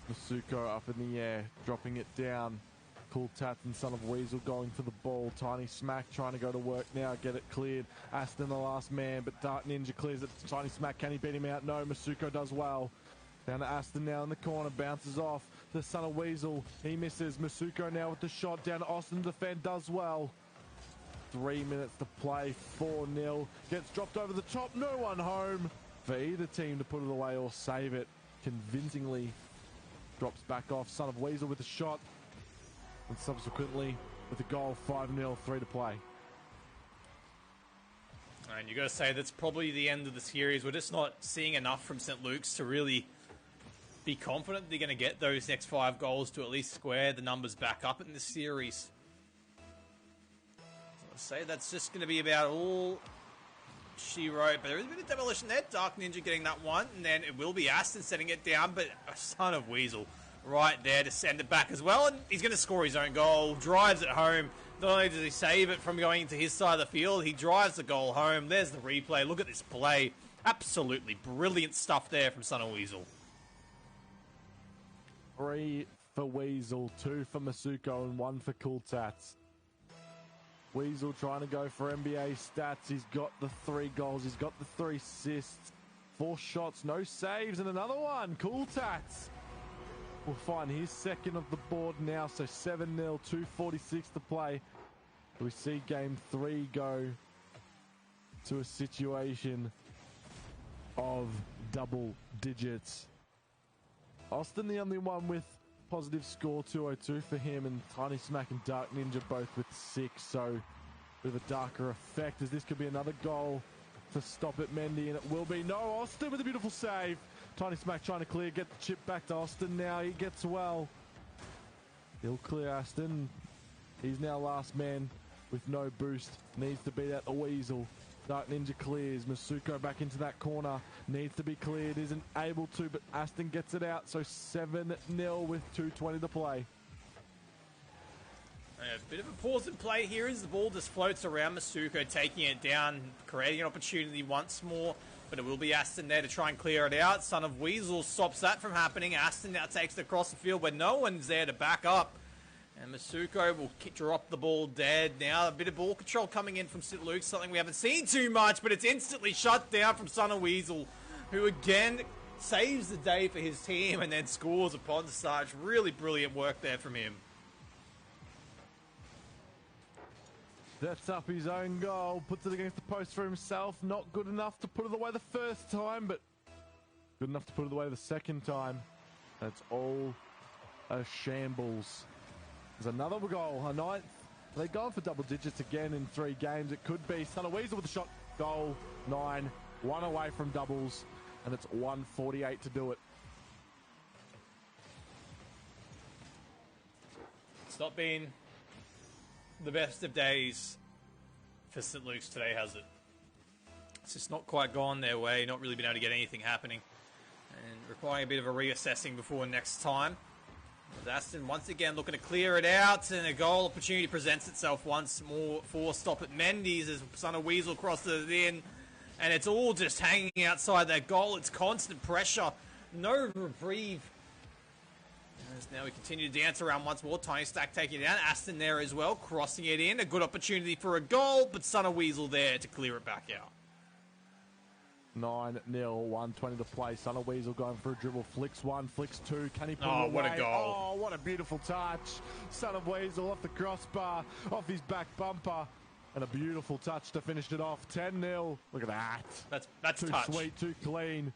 Masuko up in the air, dropping it down. Cool Tats and Son of Weasel going for the ball. Tiny Smack trying to go to work now, get it cleared. Aston the last man, but Dark Ninja clears it. Tiny Smack, can he beat him out? No, Masuko does well. Down to Aston now in the corner, bounces off to Son of Weasel. He misses. Masuko now with the shot down to Austin to defend, does well. 3 minutes to play, 4-0. Gets dropped over the top, no one home. For either team to put it away or save it. Convincingly drops back off. Son of Weasel with a shot. And subsequently with a goal, 5-0, 3 to play. And you got to say that's probably the end of the series. We're just not seeing enough from St. Luke's to really be confident they're going to get those next 5 goals to at least square the numbers back up in this series. So I'd say that's just going to be about all she wrote. But there is a bit of demolition there. Dark Ninja getting that one. And then it will be Aston setting it down. But a Son of Weasel right there to send it back as well. And he's going to score his own goal. Drives it home. Not only does he save it from going into his side of the field, he drives the goal home. There's the replay. Look at this play. Absolutely brilliant stuff there from Son of Weasel. 3 for Weasel, 2 for Masuko, and 1 for Cool Tats. Weasel trying to go for NBA stats. He's got the 3 goals. He's got the 3 assists. 4 shots, no saves, and another one. Cool Tats will find his second of the board now. So 7-0, 2:46 to play. We see game 3 go to a situation of double digits. Austin the only one with positive score, 202 for him, and Tiny Smack and Dark Ninja both with 6, so with a darker effect, as this could be another goal to stop it Mendy, and it will be. No, Austin with a beautiful save. Tiny Smack trying to clear, get the chip back to Austin now. He gets well. He'll clear Aston. He's now last man with no boost. Needs to beat out the Weasel. Dark Ninja clears. Masuko back into that corner. Needs to be cleared. Isn't able to, but Aston gets it out. So 7-0 with 2:20 to play. A bit of a pause in play here as the ball just floats around Masuko, taking it down, creating an opportunity once more. But it will be Aston there to try and clear it out. Son of Weasel stops that from happening. Aston now takes it across the field where no one's there to back up. And Masuko will drop the ball dead. Now a bit of ball control coming in from St. Luke, something we haven't seen too much, but it's instantly shut down from Son of Weasel, who again saves the day for his team and then scores upon such. Really brilliant work there from him. That's up his own goal, puts it against the post for himself. Not good enough to put it away the first time, but good enough to put it away the second time. That's all a shambles. There's another goal, a 9th. They've gone for double digits again in 3 games. It could be Son of Weasel with a shot. Goal, 9, 1 away from doubles, and it's 1:48 to do it. It's not been the best of days for St. Luke's today, has it? It's just not quite gone their way, not really been able to get anything happening, and requiring a bit of a reassessing before next time. As Aston once again looking to clear it out, and a goal opportunity presents itself once more for Stop It Mendes as Son of Weasel crosses it in, and it's all just hanging outside that goal. It's constant pressure, no reprieve. As now we continue to dance around once more. Tiny Stack taking it down. Aston there as well, crossing it in. A good opportunity for a goal, but Son of Weasel there to clear it back out. 9-0, 1:20 to play. Son of Weasel going for a dribble. Flicks one, flicks two. Can he put it away? What a goal. Oh, what a beautiful touch. Son of Weasel off the crossbar, off his back bumper. And a beautiful touch to finish it off. 10-0. Look at that. That's too touch. Sweet, too clean.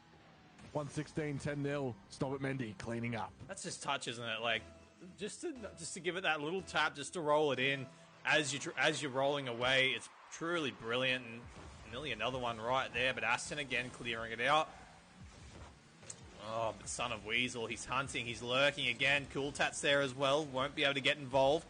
116, 10-0. Stop it, Mendy, cleaning up. That's just touch, isn't it? Like, just to give it that little tap, just to roll it in as you're rolling away. It's truly brilliant, and nearly another one right there. But Aston again clearing it out. Oh, but Son of Weasel, he's hunting, he's lurking again. Cool Tats there as well. Won't be able to get involved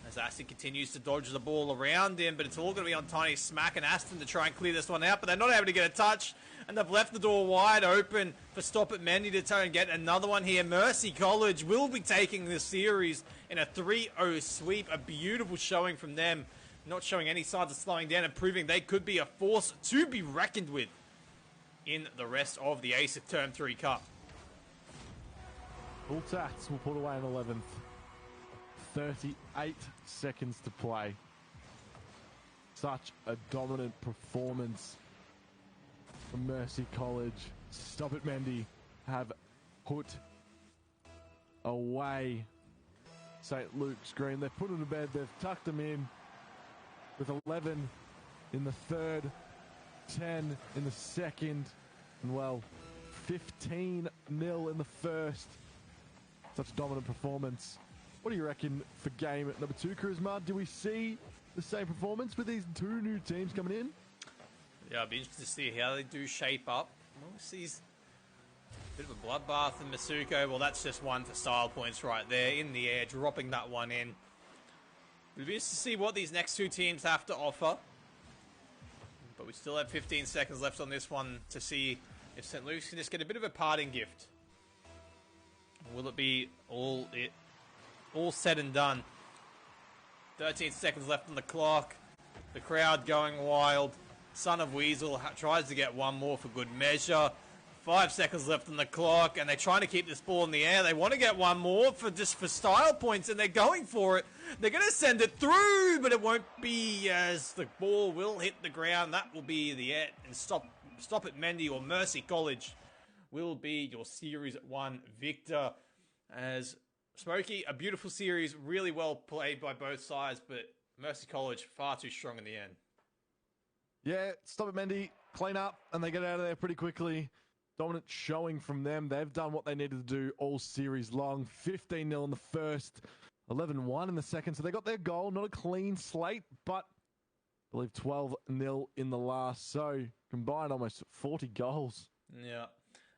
as Aston continues to dodge the ball around him, but it's all going to be on Tiny Smack and Aston to try and clear this one out, but they're not able to get a touch, and they've left the door wide open for Stop It Mendy to try and get another one here. Mercy College will be taking this series in a 3-0 sweep. A beautiful showing from them, not showing any signs of slowing down and proving they could be a force to be reckoned with in the rest of the Acer Term 3 Cup. Full Tats will put away an 11th. 38 seconds to play. Such a dominant performance from Mercy College. Stop It Mendy have put away St. Luke's Green. They've put them to bed. They've tucked them in with 11 in the third, 10 in the second, and well, 15-0 in the first. Such a dominant performance. What do you reckon for game number 2, Charisma? Do we see the same performance with these two new teams coming in? Yeah, I'd be interested to see how they do shape up. We'll see a bit of a bloodbath in Masuko. Well, that's just one for style points right there in the air, dropping that one in. We'll be interested to see what these next two teams have to offer. But we still have 15 seconds left on this one to see if St. Luke's can just get a bit of a parting gift. Will it be all said and done? 13 seconds left on the clock. The crowd going wild. Son of Weasel tries to get one more for good measure. 5 seconds left on the clock, and they're trying to keep this ball in the air. They want to get one more for style points, and they're going for it. They're going to send it through, but it won't be, as the ball will hit the ground. That will be the end. And Stop It Mendy or Mercy College will be your Series 1 victor. As Smokey, a beautiful series, really well played by both sides, but Mercy College far too strong in the end. Yeah, Stop It Mendy, clean up, and they get out of there pretty quickly. Dominant showing from them. They've done what they needed to do all series long. 15-0 in the first, 11-1 in the second. So they got their goal. Not a clean slate, but I believe 12-0 in the last. So combined almost 40 goals. Yeah,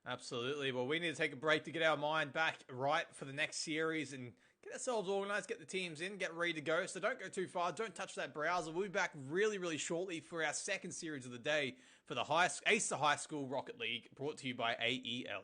absolutely. Well, we need to take a break to get our mind back right for the next series and get ourselves organised, get the teams in, get ready to go. So don't go too far. Don't touch that browser. We'll be back really, really shortly for our second series of the day for the Acer High School Rocket League, brought to you by AEL.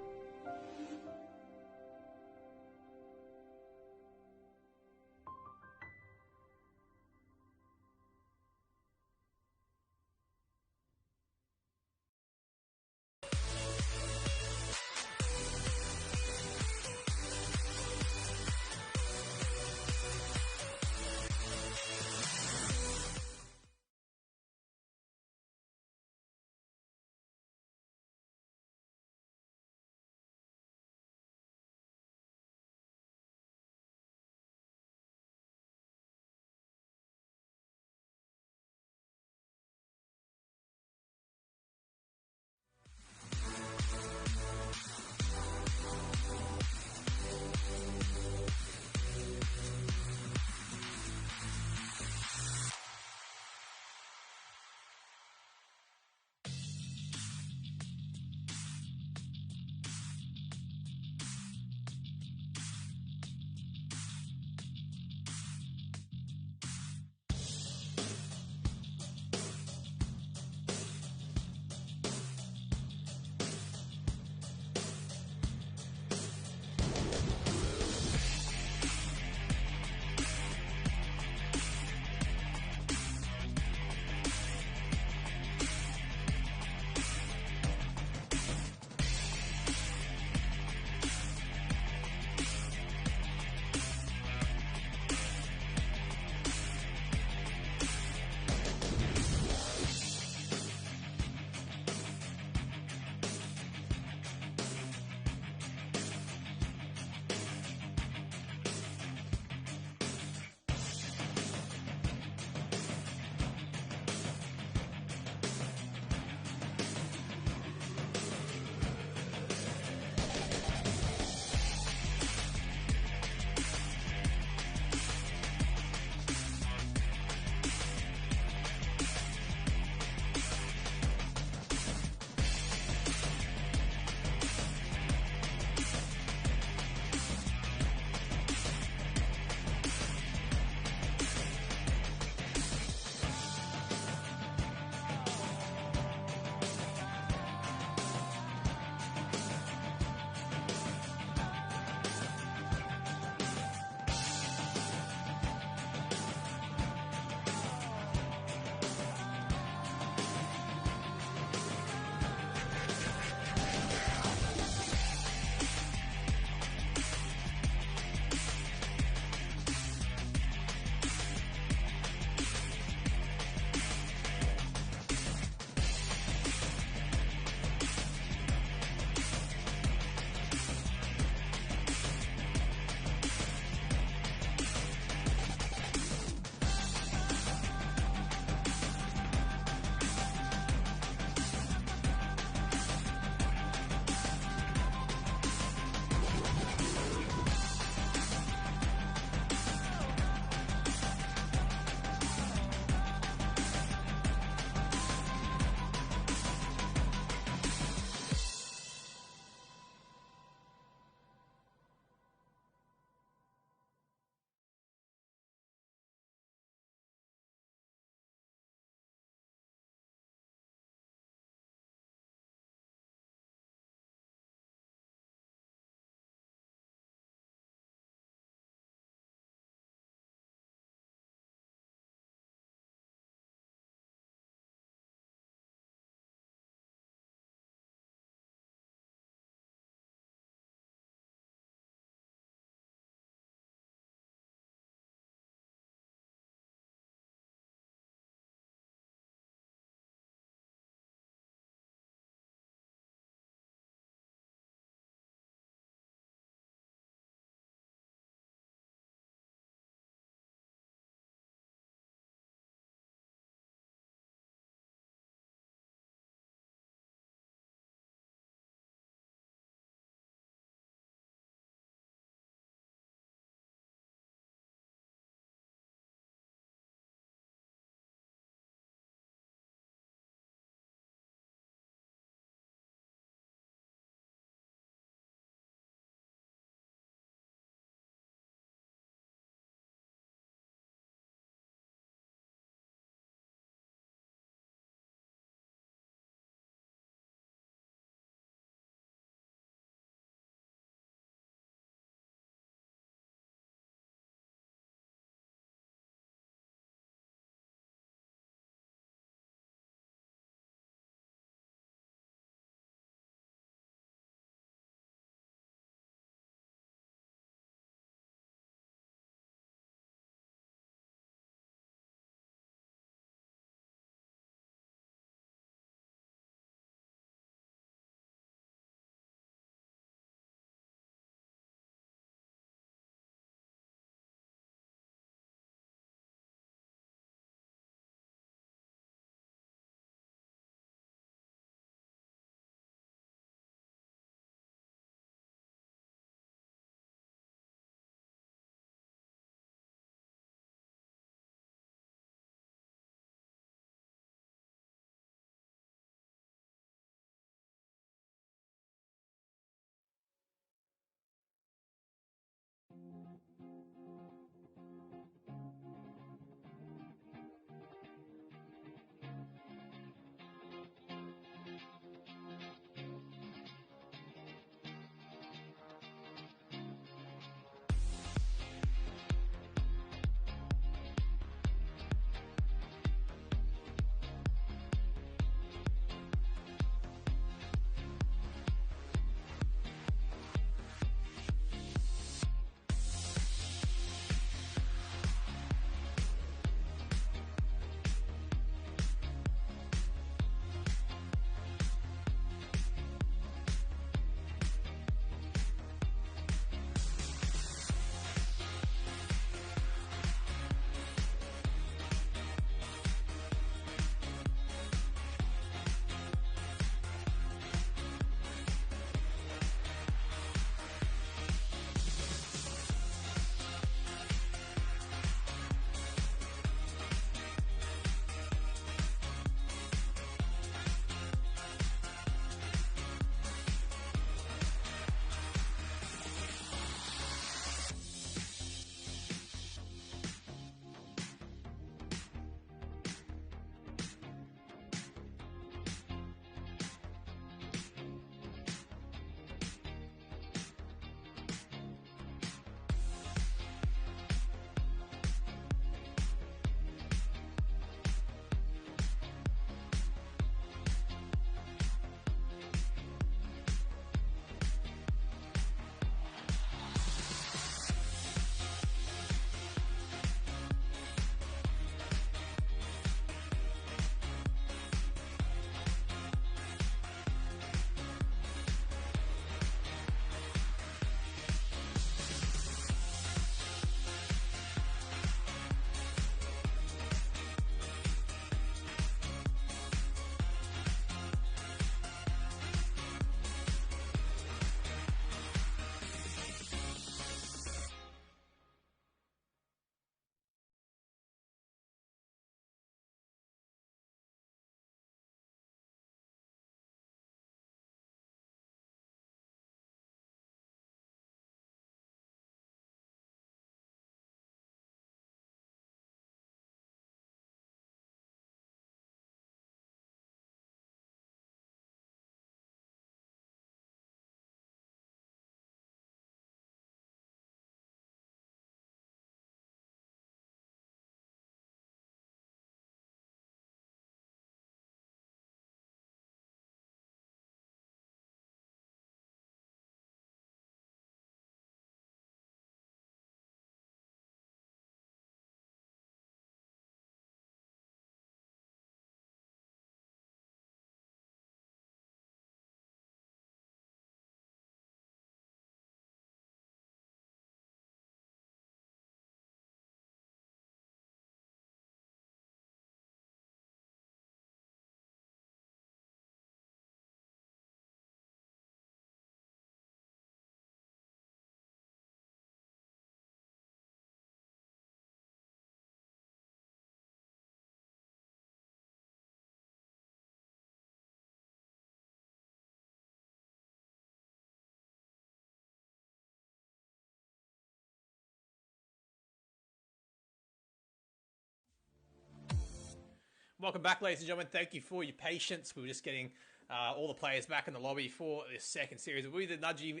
Welcome back, ladies and gentlemen. Thank you for your patience. We were just getting all the players back in the lobby for this second series. It will be the Nudgy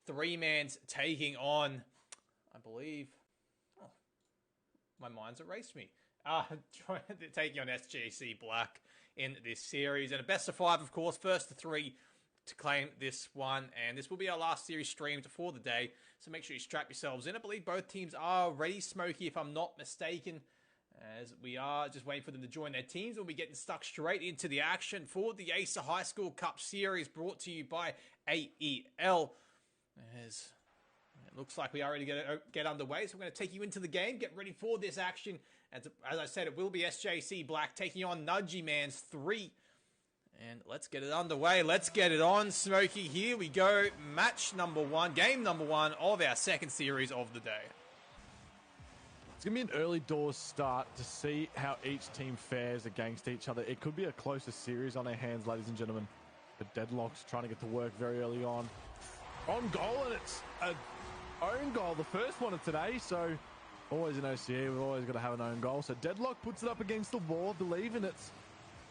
three-mans taking on, I believe... Oh, my mind's erased me. Taking on SJC Black in this series. And a best of 5, of course. First to 3 to claim this one. And this will be our last series streamed for the day. So make sure you strap yourselves in. I believe both teams are ready, Smokey, if I'm not mistaken. As we are just waiting for them to join their teams. We'll be getting stuck straight into the action for the Acer High School Cup Series brought to you by AEL. As it looks like we are ready to get underway. So we're going to take you into the game. Get ready for this action. As I said, it will be SJC Black taking on Nudgy Mans 3. And let's get it underway. Let's get it on, Smokey. Here we go. Match number 1, game number 1 of our second series of the day. It's going to be an early doors start to see how each team fares against each other. It could be a closer series on our hands, ladies and gentlemen. But Deadlock's trying to get to work very early on. On goal, and it's an own goal, the first one of today. So always in OCE, we've always got to have an own goal. So Deadlock puts it up against the wall, I believe, and it's,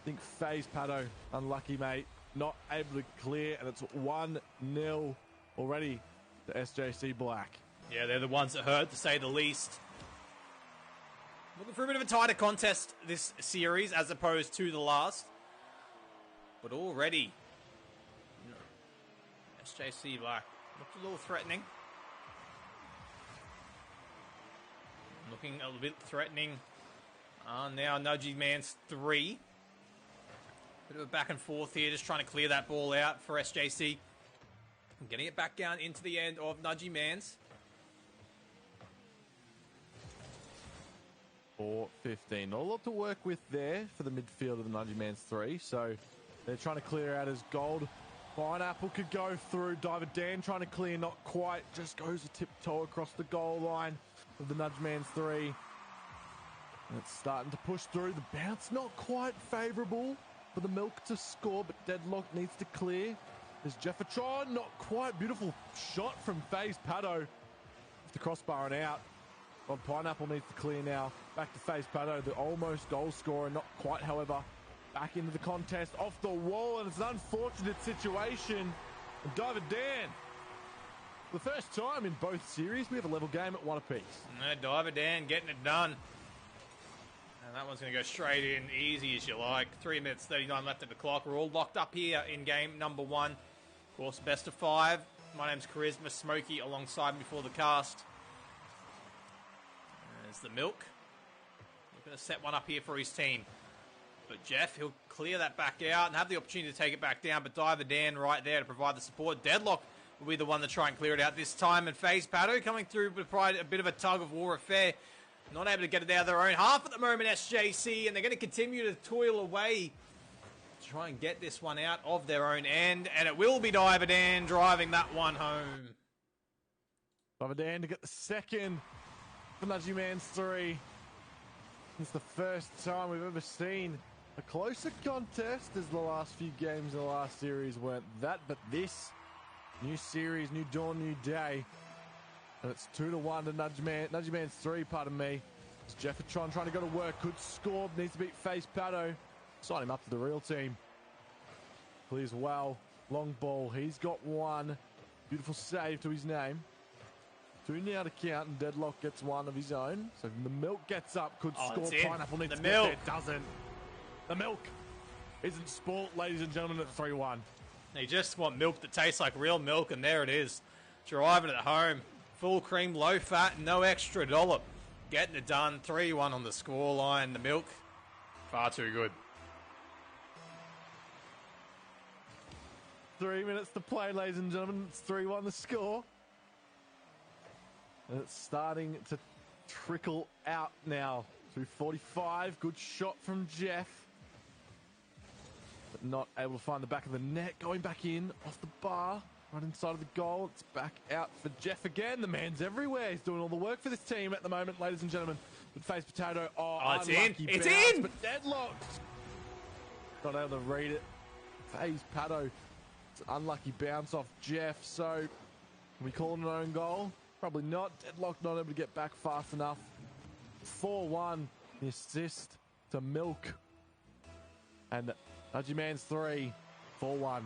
I think, FaZe Pato. Unlucky, mate. Not able to clear, and it's 1-0 already to SJC Black. Yeah, they're the ones that hurt, to say the least. Looking for a bit of a tighter contest this series as opposed to the last. But already, SJC Black looks a little threatening. Looking a little bit threatening. Now Nudgy Mans 3. Bit of a back and forth here, just trying to clear that ball out for SJC. Getting it back down into the end of Nudgy Mans. 4-15. Not a lot to work with there for the midfield of the Nudgy Mans 3. So they're trying to clear out as Gold. Pineapple could go through. Diver Dan trying to clear, not quite. Just goes a tiptoe across the goal line of the Nudgy Mans 3. And it's starting to push through. The bounce not quite favourable for the Milk to score, but Deadlock needs to clear. There's Jeffertron, not quite. Beautiful shot from FaZe Pato. Off the crossbar and out. Well, Pineapple needs to clear now. Back to FaZe Pato, the almost goal scorer. Not quite, however. Back into the contest, off the wall, and it's an unfortunate situation. And Diver Dan, for the first time in both series, we have a level game at 1 apiece. Diver Dan getting it done. And that one's going to go straight in, easy as you like. 3 minutes, 39 left of the clock. We're all locked up here in game number 1. Of course, best of 5. My name's Charisma Smokey alongside me for the cast. There's the Milk. Looking to set one up here for his team. But Jeff, he'll clear that back out and have the opportunity to take it back down. But Diver Dan right there to provide the support. Deadlock will be the one to try and clear it out this time. And FaZe Pato coming through to provide a bit of a tug of war affair. Not able to get it out of their own half at the moment, SJC. And they're going to continue to toil away to try and get this one out of their own end. And it will be Diver Dan driving that one home. Diver Dan to get the second for Nudgy Mans 3. It's the first time we've ever seen a closer contest, as the last few games in the last series weren't that. But this new series, new dawn, new day. And it's 2-1 to Nudgy Mans 3, pardon me. It's Jeffertron trying to go to work. Could score, needs to beat FaZe Pato. Sign him up to the real team. Clears well. Long ball, he's got one. Beautiful save to his name. 2 now to count, and Deadlock gets one of his own. So the Milk gets up, could score. Pineapple needs to get there, doesn't. The Milk isn't sport, ladies and gentlemen, at 3-1. They just want milk that tastes like real milk, and there it is. Driving it home. Full cream, low fat, no extra dollop. Getting it done. 3-1 on the scoreline. The Milk, far too good. 3 minutes to play, ladies and gentlemen. It's 3-1 the score. And it's starting to trickle out now. Through 45. Good shot from Jeff. But not able to find the back of the net. Going back in off the bar. Right inside of the goal. It's back out for Jeff again. The man's everywhere. He's doing all the work for this team at the moment, ladies and gentlemen. But FaZe Potato. Oh, it's in. It's bounce, in. But deadlocked. Not able to read it. FaZe Pato. It's an unlucky bounce off Jeff. So, can we call it an own goal? Probably not. Deadlock not able to get back fast enough. 4-1. The assist to Milk. And Nudgy Man's 3, 4-1.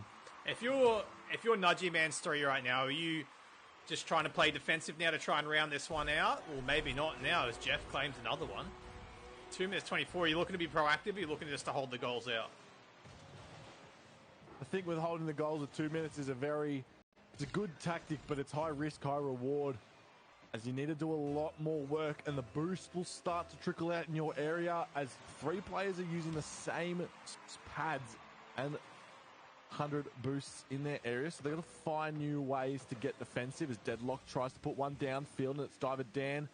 If you're Nudgy Man's 3 right now, are you just trying to play defensive now to try and round this one out? Or maybe not now, as Jeff claims another one. 2 minutes 24, are you looking to be proactive, or are you looking just to hold the goals out? I think with holding the goals at 2 minutes is it's a good tactic, but it's high risk, high reward, as you need to do a lot more work, and the boost will start to trickle out in your area as 3 players are using the same pads and 100 boosts in their area, so they're going to find new ways to get defensive as Deadlock tries to put one downfield, and it's Diver Dan.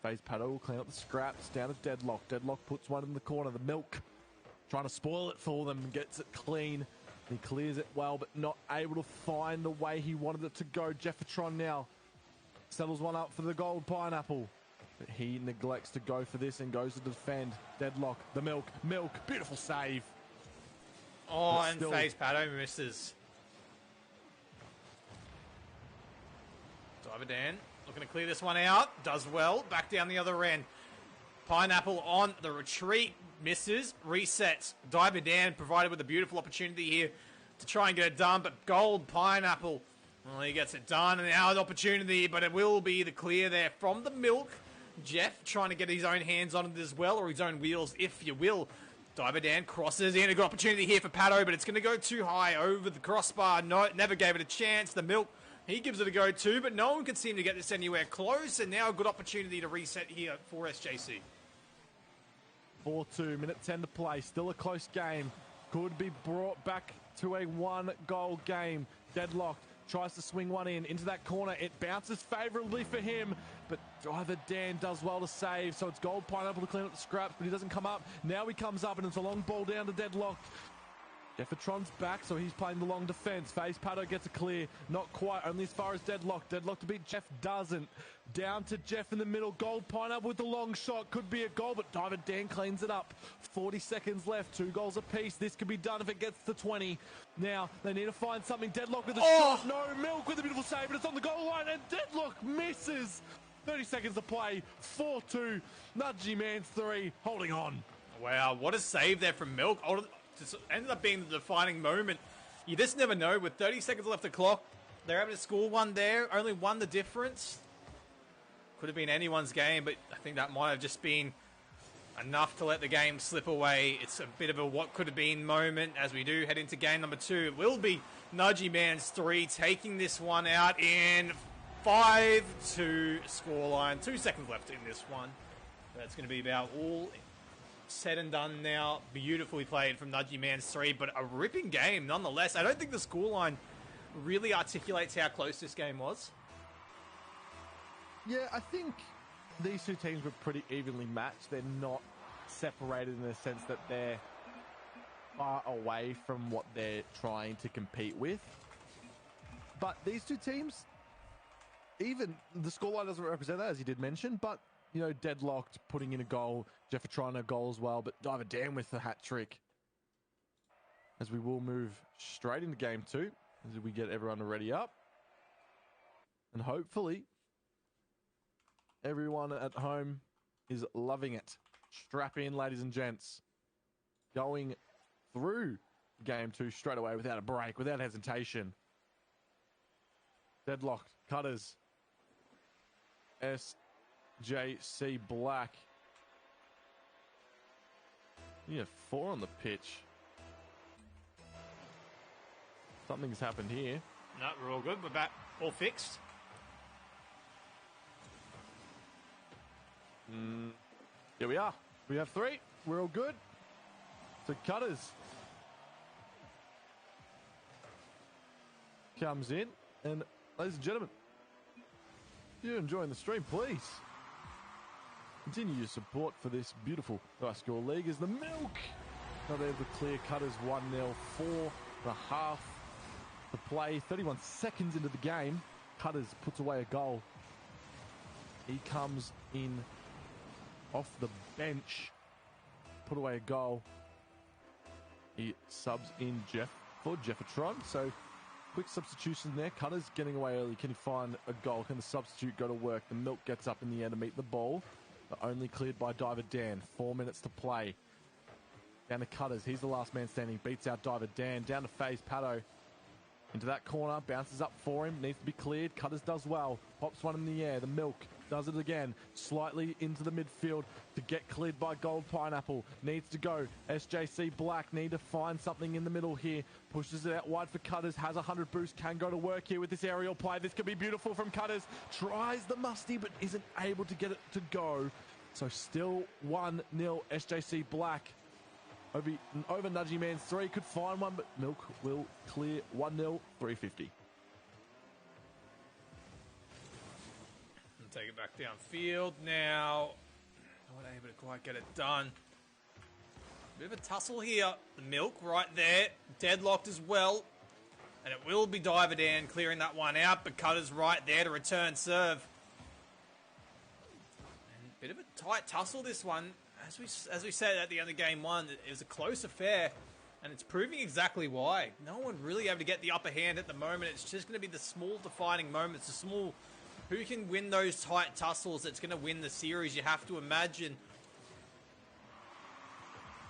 FaZe Pato will clean up the scraps down to Deadlock. Deadlock puts one in the corner. The Milk trying to spoil it for them, gets it clean. He clears it well, but not able to find the way he wanted it to go. Jeffertron now settles one up for the Gold Pineapple, but he neglects to go for this and goes to defend. Deadlock, the Milk, beautiful save. Oh, But and still, FaZe Pato misses. Diver Dan looking to clear this one out. Does well. Back down the other end. Pineapple on the retreat. Misses. Resets. Diver Dan provided with a beautiful opportunity here to try and get it done. But Gold Pineapple, well, he gets it done. And now an opportunity, but it will be the clear there from the Milk. Jeff trying to get his own hands on it as well, or his own wheels, if you will. Diver Dan crosses in. A good opportunity here for Pato, but it's going to go too high over the crossbar. No, never gave it a chance. The Milk, he gives it a go too, but no one could seem to get this anywhere close. And now a good opportunity to reset here for SJC. 4-2, minute 10 to play. Still a close game. Could be brought back to a 1-goal game. Deadlocked. Tries to swing one into that corner. It bounces favorably for him, but Diver Dan does well to save. So it's Gold Pineapple to clean up the scraps, but he doesn't come up. Now he comes up, and it's a long ball down to Deadlocked. Jeffertron's back, so he's playing the long defense. FaZe Pato gets a clear. Not quite, only as far as Deadlock. Deadlock to beat Jeff doesn't. Down to Jeff in the middle. Gold Pineapple with the long shot. Could be a goal, but Diver Dan cleans it up. 40 seconds left. 2 goals apiece. This could be done if it gets to 20. Now, they need to find something. Deadlock with a shot. No, Milk with a beautiful save, but it's on the goal line, and Deadlock misses. 30 seconds to play. 4-2. Nudgy Man's 3. Holding on. Wow, what a save there from Milk. This ended up being the defining moment. You just never know. With 30 seconds left the clock, they're able to score one there. Only one the difference. Could have been anyone's game, but I think that might have just been enough to let the game slip away. It's a bit of a what could have been moment as we do head into game number 2. It will be Nudgy Man's 3 taking this one out in 5-2 scoreline. 2 seconds left in this one. That's going to be about all said and done now. Beautifully played from Nudgy Man's 3, but a ripping game nonetheless. I don't think the scoreline really articulates how close this game was. Yeah, I think these two teams were pretty evenly matched. They're not separated in the sense that they're far away from what they're trying to compete with. But these two teams, even the scoreline doesn't represent that, as you did mention, but you know, Deadlocked putting in a goal, Jeffertron a goal as well, but Diver Dan with the hat trick. As we will move straight into game 2, as we get everyone ready up. And hopefully, everyone at home is loving it. Strap in, ladies and gents. Going through game 2 straight away without a break, without hesitation. Deadlocked, Cutters, SJC Black. You have 4 on the pitch. Something's happened here. No, we're all good. We're back. All fixed. Here we are. We have 3. We're all good. So Cutters comes in, and ladies and gentlemen, if you're enjoying the stream, please continue your support for this beautiful high school league as the Milk not able to clear. Cutters 1-0, 4.5 to play, 31 seconds into the game. Cutters puts away a goal. He comes in off the bench, put away a goal. He subs in Jeff for Jeffertron. So quick substitution there. Cutters getting away early. Can he find a goal? Can the substitute go to work? The Milk gets up in the air to meet the ball, but only cleared by Diver Dan. 4 minutes to play. Down to Cutters. He's the last man standing. Beats out Diver Dan. Down to FaZe Pato. Into that corner. Bounces up for him. Needs to be cleared. Cutters does well. Pops one in the air. The Milk does it again. Slightly into the midfield to get cleared by Gold Pineapple. Needs to go. SJC Black need to find something in the middle here. Pushes it out wide for Cutters. Has 100 boost. Can go to work here with this aerial play. This could be beautiful from Cutters. Tries the musty but isn't able to get it to go. So still 1-0 SJC Black. Over Nudgy Man's 3. Could find one, but Milk will clear 1-0, 350. Take it back downfield now. Not able to quite get it done. Bit of a tussle here. The Milk right there. Deadlocked as well. And it will be Diver Dan clearing that one out, but Cutter's right there to return serve. And bit of a tight tussle this one. As we said at the end of game one, it was a close affair, and it's proving exactly why. No one really able to get the upper hand at the moment. It's just going to be the small defining moments, the small who can win those tight tussles that's going to win the series, you have to imagine.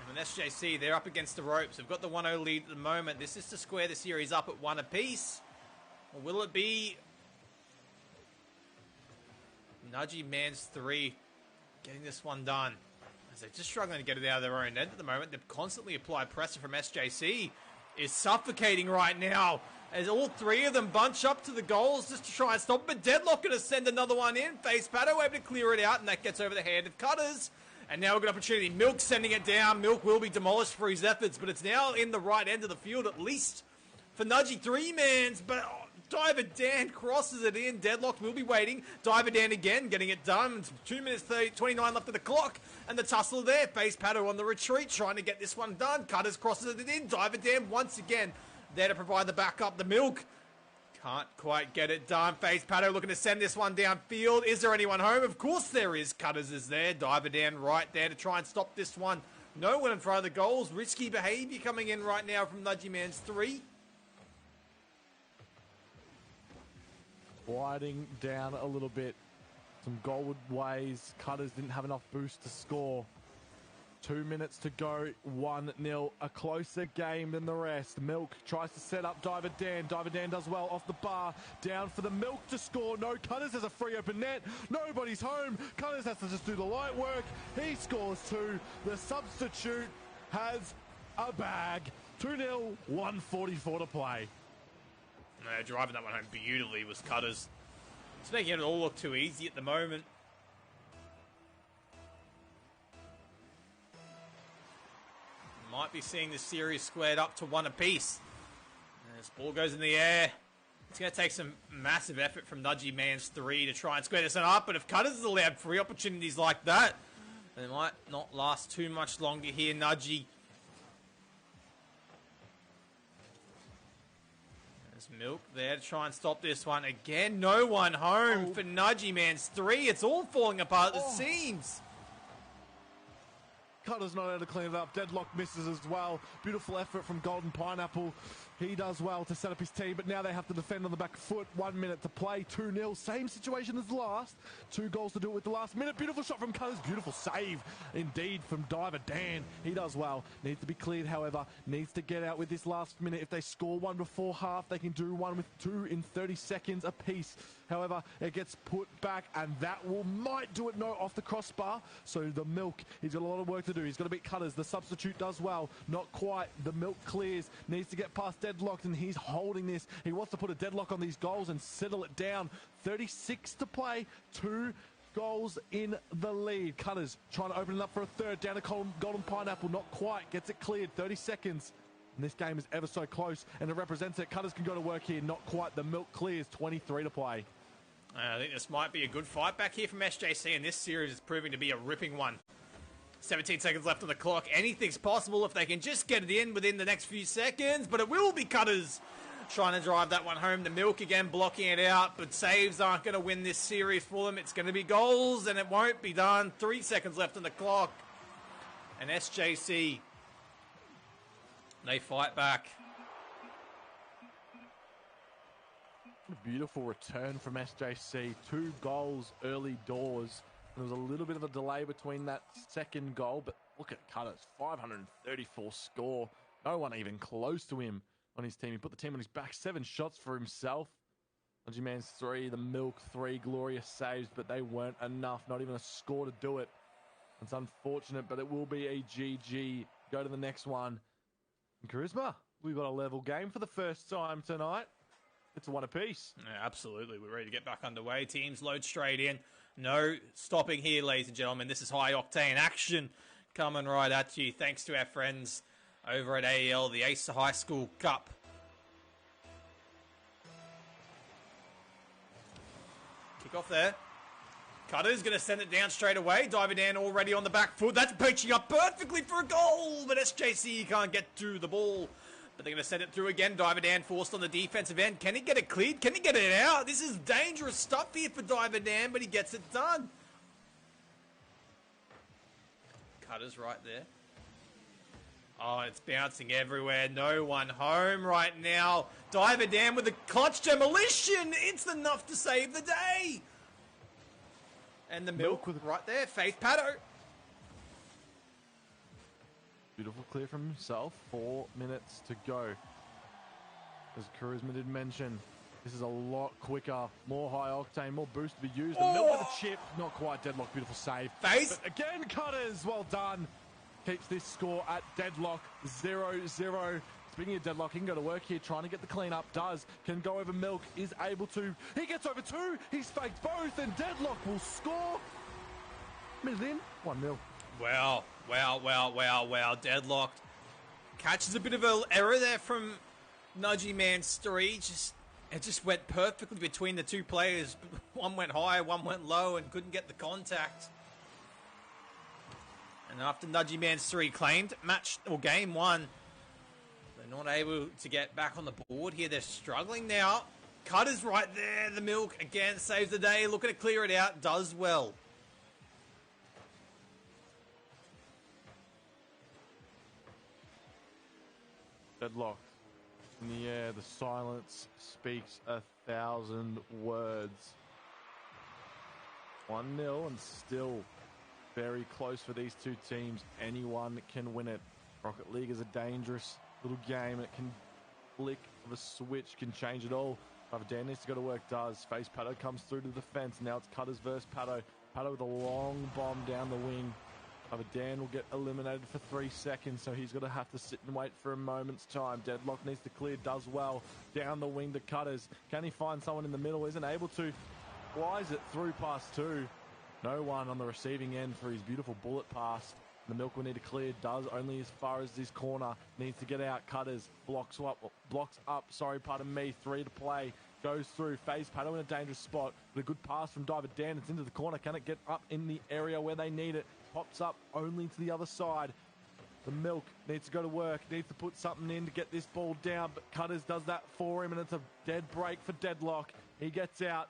And with SJC, they're up against the ropes. They've got the 1-0 lead at the moment. This is to square the series up at 1 apiece. Or will it be Nudgy Man's 3 getting this one done? They're just struggling to get it out of their own end at the moment. They've constantly applied pressure from SJC. Is suffocating right now as all three of them bunch up to the goals just to try and stop. But Deadlock going to send another one in. FaZe Pato able to clear it out, and that gets over the hand of Cutters. And now we've got an opportunity. Milk sending it down. Milk will be demolished for his efforts, but it's now in the right end of the field, at least for Nudgy 3-mans. But Diver Dan crosses it in. Deadlock will be waiting. Diver Dan again getting it done. 2 minutes 29 left of the clock. And the tussle there. FaZe Pato on the retreat trying to get this one done. Cutters crosses it in. Diver Dan once again there to provide the backup. The Milk can't quite get it done. FaZe Pato looking to send this one downfield. Is there anyone home? Of course there is. Cutters is there. Diver Dan right there to try and stop this one. No one in front of the goals. Risky behavior coming in right now from Nudgy Man's 3. Gliding down a little bit. Some goalward ways. Cutters didn't have enough boost to score. 2 minutes to go. 1-0. A closer game than the rest. Milk tries to set up Diver Dan. Diver Dan does well off the bar. Down for the Milk to score. No, Cutters has a free open net. Nobody's home. Cutters has to just do the light work. He scores 2. The substitute has a bag. 2-0. 1:44 to play. Driving that one home beautifully was Cutters. It's making it all look too easy at the moment. Might be seeing this series squared up to 1 apiece. And this ball goes in the air. It's going to take some massive effort from Nudgy Man's 3 to try and square this one up. But if Cutters is allowed free opportunities like that, then it might not last too much longer here. Nudgy. Milk there to try and stop this one. Again, no one home for Nudgy Man's 3. It's all falling apart at the seams. Cutter's not able to clean it up. Deadlock misses as well. Beautiful effort from Golden Pineapple. He does well to set up his team, but now they have to defend on the back foot. 1 minute to play, 2-0. Same situation as the last. 2 goals to do it with the last minute. Beautiful shot from Cutters. Beautiful save indeed from Diver Dan. He does well. Needs to be cleared, however. Needs to get out with this last minute. If they score 1 before half, they can do 1 with 2 in 30 seconds apiece. However, it gets put back, and that might do it. No, off the crossbar. So the Milk, he's got a lot of work to do. He's got to beat Cutters. The substitute does well. Not quite. The Milk clears. Needs to get past Deadlocked, and he's holding this. He wants to put a deadlock on these goals and settle it down. 36 to play. 2 goals in the lead. Cutters trying to open it up for a third. Down to Golden Pineapple. Not quite. Gets it cleared. 30 seconds. And this game is ever so close, and it represents it. Cutters can go to work here. Not quite. The Milk clears. 23 to play. I think this might be a good fight back here from SJC, and this series is proving to be a ripping one. 17 seconds left on the clock. Anything's possible if they can just get it in within the next few seconds, but it will be Cutters trying to drive that one home. The Milk again blocking it out, but saves aren't going to win this series for them. It's going to be goals, and it won't be done. 3 seconds left on the clock. And SJC, they fight back. Beautiful return from SJC. 2 goals early doors. There was a little bit of a delay between that second goal, but Look at Cutters, 534 score. No one even close to him on his team. He put the team on his back. 7 shots for himself. G Man's 3, the Milk 3, glorious saves, but they weren't enough. Not even a score to do it. It's unfortunate, but it will be a GG. Go to the next one. And Charisma, we've got a level game for the first time tonight. It's a one apiece. Yeah, absolutely. We're ready to get back underway. Teams load straight in. No stopping here, ladies and gentlemen. This is high-octane action coming right at you. Thanks to our friends over at AEL, the Acer High School Cup. Kick off there. Cutter's going to send it down straight away. Diver Dan already on the back foot. That's pitching up perfectly for a goal. But SJC can't get to the ball. But they're going to send it through again. Diver Dan forced on the defensive end. Can he get it cleared? Can he get it out? This is dangerous stuff here for Diver Dan, but he gets it done. Cutter's right there. Oh, it's bouncing everywhere. No one home right now. Diver Dan with a clutch demolition. It's enough to save the day. And the Milk with right there. Faith Paddo. Beautiful clear from himself. 4 minutes to go. As Charisma did mention, this is a lot quicker, more high octane, more boost to be used. The Milk with a chip. Not quite deadlock. Beautiful save. Face. But again, Cutters. Well done. Keeps this score at deadlock 0-0. Speaking of deadlock, he can go to work here, trying to get the clean up. Does. Can go over Milk. Is able to. He gets over 2. He's faked both, and deadlock will score. Minute in, 1-0. Wow. Deadlocked. Catches a bit of an error there from Nudgy Man's 3. It just went perfectly between the two players. One went high, one went low, and couldn't get the contact. And after Nudgy Man's 3 claimed game 1, they're not able to get back on the board here. They're struggling now. Cutter's right there. The Milk again saves the day. Looking to clear it out. Does well. Deadlocked. In the air, the silence speaks 1,000 words. 1-0 and still very close for these two teams. Anyone can win it. Rocket League is a dangerous little game. It can flick of a switch, can change it all. Diver Dan needs to go to work, does. Face Paddo comes through to the defense. Now it's Cutters versus Paddo. Paddo with a long bomb down the wing. Diver Dan will get eliminated for 3 seconds, so he's going to have to sit and wait for a moment's time. Deadlock needs to clear, does well. Down the wing to Cutters. Can he find someone in the middle? Isn't able to. Flies it through past 2. No one on the receiving end for his beautiful bullet pass. The Milk will need to clear. Does only as far as this corner. Needs to get out. Cutters blocks up. 3 to play. Goes through. Face Paddo in a dangerous spot. But a good pass from Diver Dan. It's into the corner. Can it get up in the area where they need it? Pops up only to the other side. The Milk needs to go to work. Needs to put something in to get this ball down. But Cutters does that for him. And it's a dead break for Deadlock. He gets out.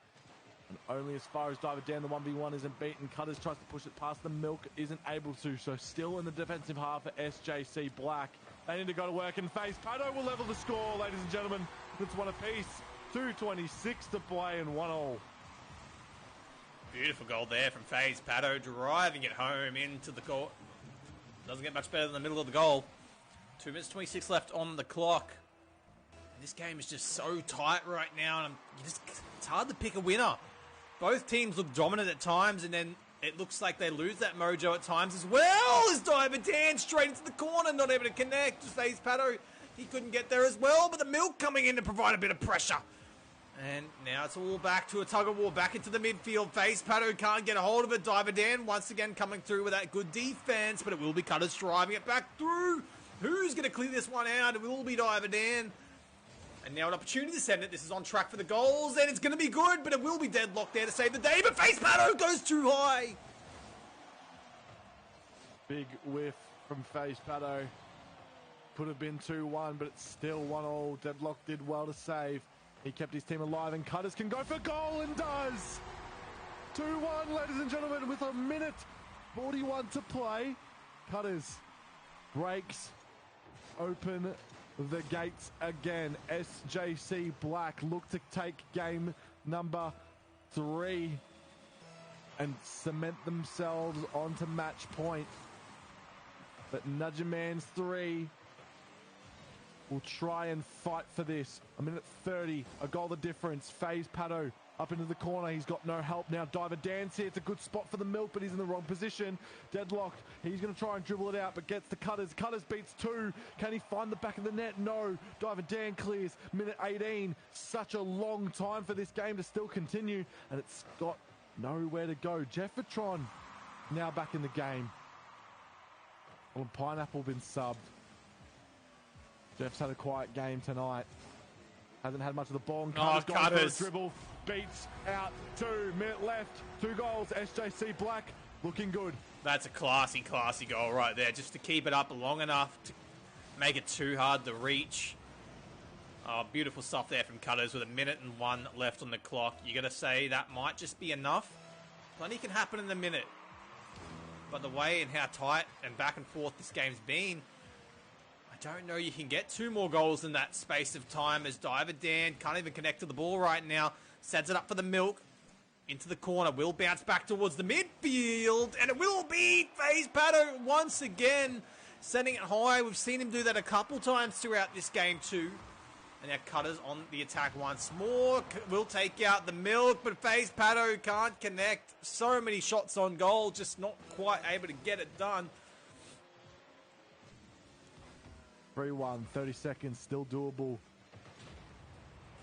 And only as far as Diver Dan, the 1v1 isn't beaten. Cutters tries to push it past the Milk, isn't able to. So still in the defensive half for SJC Black. They need to go to work and Face Paddo will level the score, ladies and gentlemen. It's one apiece. 2:26 to play and 1-1. Beautiful goal there from FaZe Paddo, driving it home into the court. Doesn't get much better than the middle of the goal. 2 minutes 26 left on the clock. And this game is just so tight right now, and it's hard to pick a winner. Both teams look dominant at times, and then it looks like they lose that mojo at times as well. As Diver Dan straight into the corner, not able to connect. FaZe Paddo, he couldn't get there as well, but the Milk coming in to provide a bit of pressure. And now it's all back to a tug-of-war, back into the midfield. FaZe Paddo can't get a hold of it. Diver Dan once again coming through with that good defense, but it will be Cutters driving it back through. Who's going to clear this one out? It will be Diver Dan. And now an opportunity to send it. This is on track for the goals, and it's going to be good, but it will be Deadlock there to save the day. But FaZe Paddo goes too high. Big whiff from FaZe Paddo. Could have been 2-1, but it's still 1-1. Deadlock did well to save. He kept his team alive, and Cutters can go for goal and does. 2-1, ladies and gentlemen, with a minute 41 to play. Cutters breaks open the gates again. SJC Black look to take game number 3 and cement themselves onto match point. But Nudgerman's 3 will try and fight for this. A minute 30, a goal the difference. FaZe Pato up into the corner. He's got no help now. Diver Dan's here. It's a good spot for the milk, but he's in the wrong position. Deadlocked. He's going to try and dribble it out, but gets the Cutters. Cutters beats 2. Can he find the back of the net? No. Diver Dan clears. Minute 18. Such a long time for this game to still continue, and it's got nowhere to go. Jeffertron now back in the game. Well, Pineapple been subbed. Jeff's had a quiet game tonight. Hasn't had much of the ball. And Cutters. Dribble. Beats out. 2 minutes left. 2 goals. SJC Black looking good. That's a classy goal right there. Just to keep it up long enough to make it too hard to reach. Oh, beautiful stuff there from Cutters with 1:01 left on the clock. You got to say that might just be enough. Plenty can happen in a minute. But the way and how tight and back and forth this game's been, I don't know you can get 2 more goals in that space of time, as Diver Dan can't even connect to the ball right now. Sets it up for the milk. Into the corner. Will bounce back towards the midfield. And it will be FaZe Pato once again. Sending it high. We've seen him do that a couple times throughout this game too. And now Cutters on the attack once more. Will take out the milk, but FaZe Pato can't connect. So many shots on goal. Just not quite able to get it done. 3-1, 30 seconds, still doable.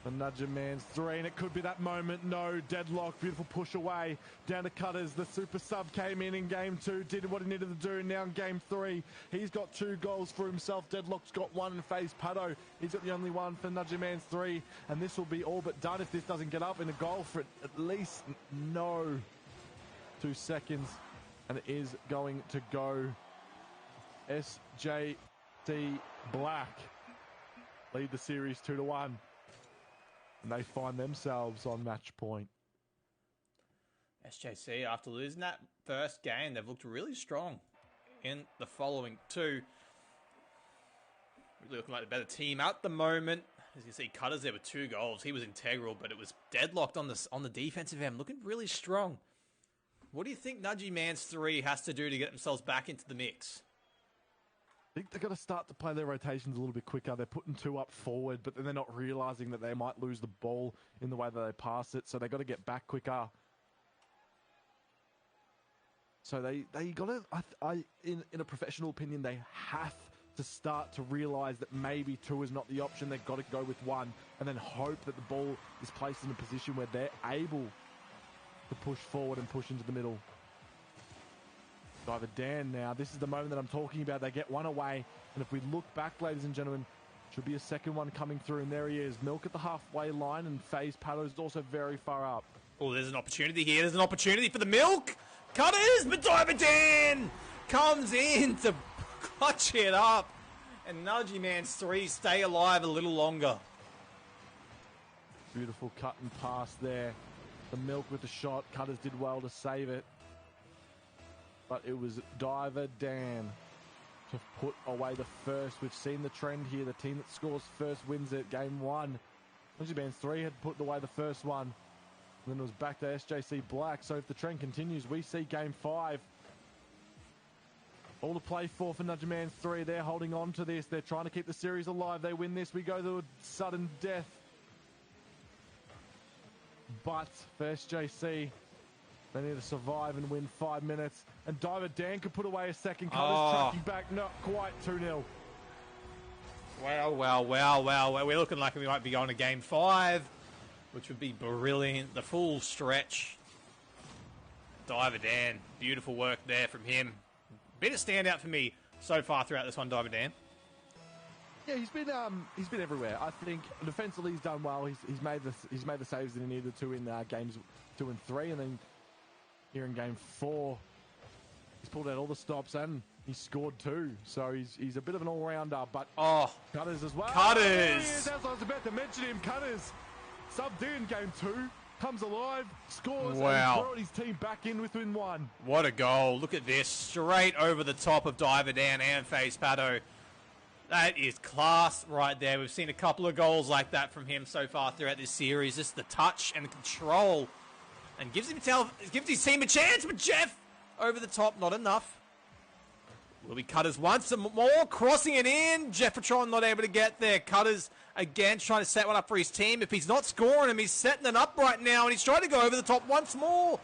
The Nudgerman's 3, and it could be that moment. No, deadlock, beautiful push away. Down to Cutters, the super sub came in game 2, did what he needed to do. Now in game 3, he's got 2 goals for himself. Deadlock's got 1, and FaZe Pato, he's got the only one for Nudgerman's 3. And this will be all but done if this doesn't get up in a goal for at least 2 seconds. And it is going to go SJC Black lead the series 2-1. And they find themselves on match point. SJC, after losing that first game, they've looked really strong in the following 2. Really looking like the better team at the moment. As you see, Cutters there with 2 goals. He was integral, but it was deadlocked on the defensive end. Looking really strong. What do you think Nudgy Man's 3 has to do to get themselves back into the mix? I think they've got to start to play their rotations a little bit quicker. They're putting 2 up forward, but then they're not realising that they might lose the ball in the way that they pass it, so they've got to get back quicker. So they got to, in a professional opinion, they have to start to realise that maybe 2 is not the option. They've got to go with 1 and then hope that the ball is placed in a position where they're able to push forward and push into the middle. Diver Dan now. This is the moment that I'm talking about. They get 1 away. And if we look back, ladies and gentlemen, should be a second one coming through. And there he is. Milk at the halfway line. And FaZe Pato is also very far up. Oh, there's an opportunity here. There's an opportunity for the milk. Cutters, but Diver Dan comes in to clutch it up. And Nudgy Man's 3 stay alive a little longer. Beautiful cut and pass there. The milk with the shot. Cutters did well to save it. But it was Diver Dan to put away the first. We've seen the trend here. The team that scores first wins it. Game 1. Nudgy Man's 3 had put away the first one. And then it was back to SJC Black. So if the trend continues, we see game 5. All to play for Nudgy Man's 3. They're holding on to this. They're trying to keep the series alive. They win this. We go to a sudden death. But for SJC, they need to survive and win 5 minutes. And Diver Dan could put away a second. Cutters tracking back. Not quite 2-0. Wow. We're looking like we might be going to game 5, which would be brilliant. The full stretch. Diver Dan. Beautiful work there from him. Bit of standout for me so far throughout this one, Diver Dan. Yeah, he's been everywhere. I think defensively he's done well. He's made the saves that he needed to in games 2 and 3, and then here in game 4, he's pulled out all the stops and he scored 2. So he's a bit of an all-rounder. But Cutters as well. Cutters. I was about to mention him. Cutters subbed in game 2, comes alive, scores, wow, and brought his team back in within 1. What a goal! Look at this, straight over the top of Diver Dan and FaZe Pato. That is class right there. We've seen a couple of goals like that from him so far throughout this series. Just the touch and control. And gives his team a chance, but Jeff over the top, not enough. Will be Cutters once more, crossing it in. Jeffertron not able to get there. Cutters again trying to set one up for his team. If he's not scoring him, he's setting it up right now, and he's trying to go over the top once more.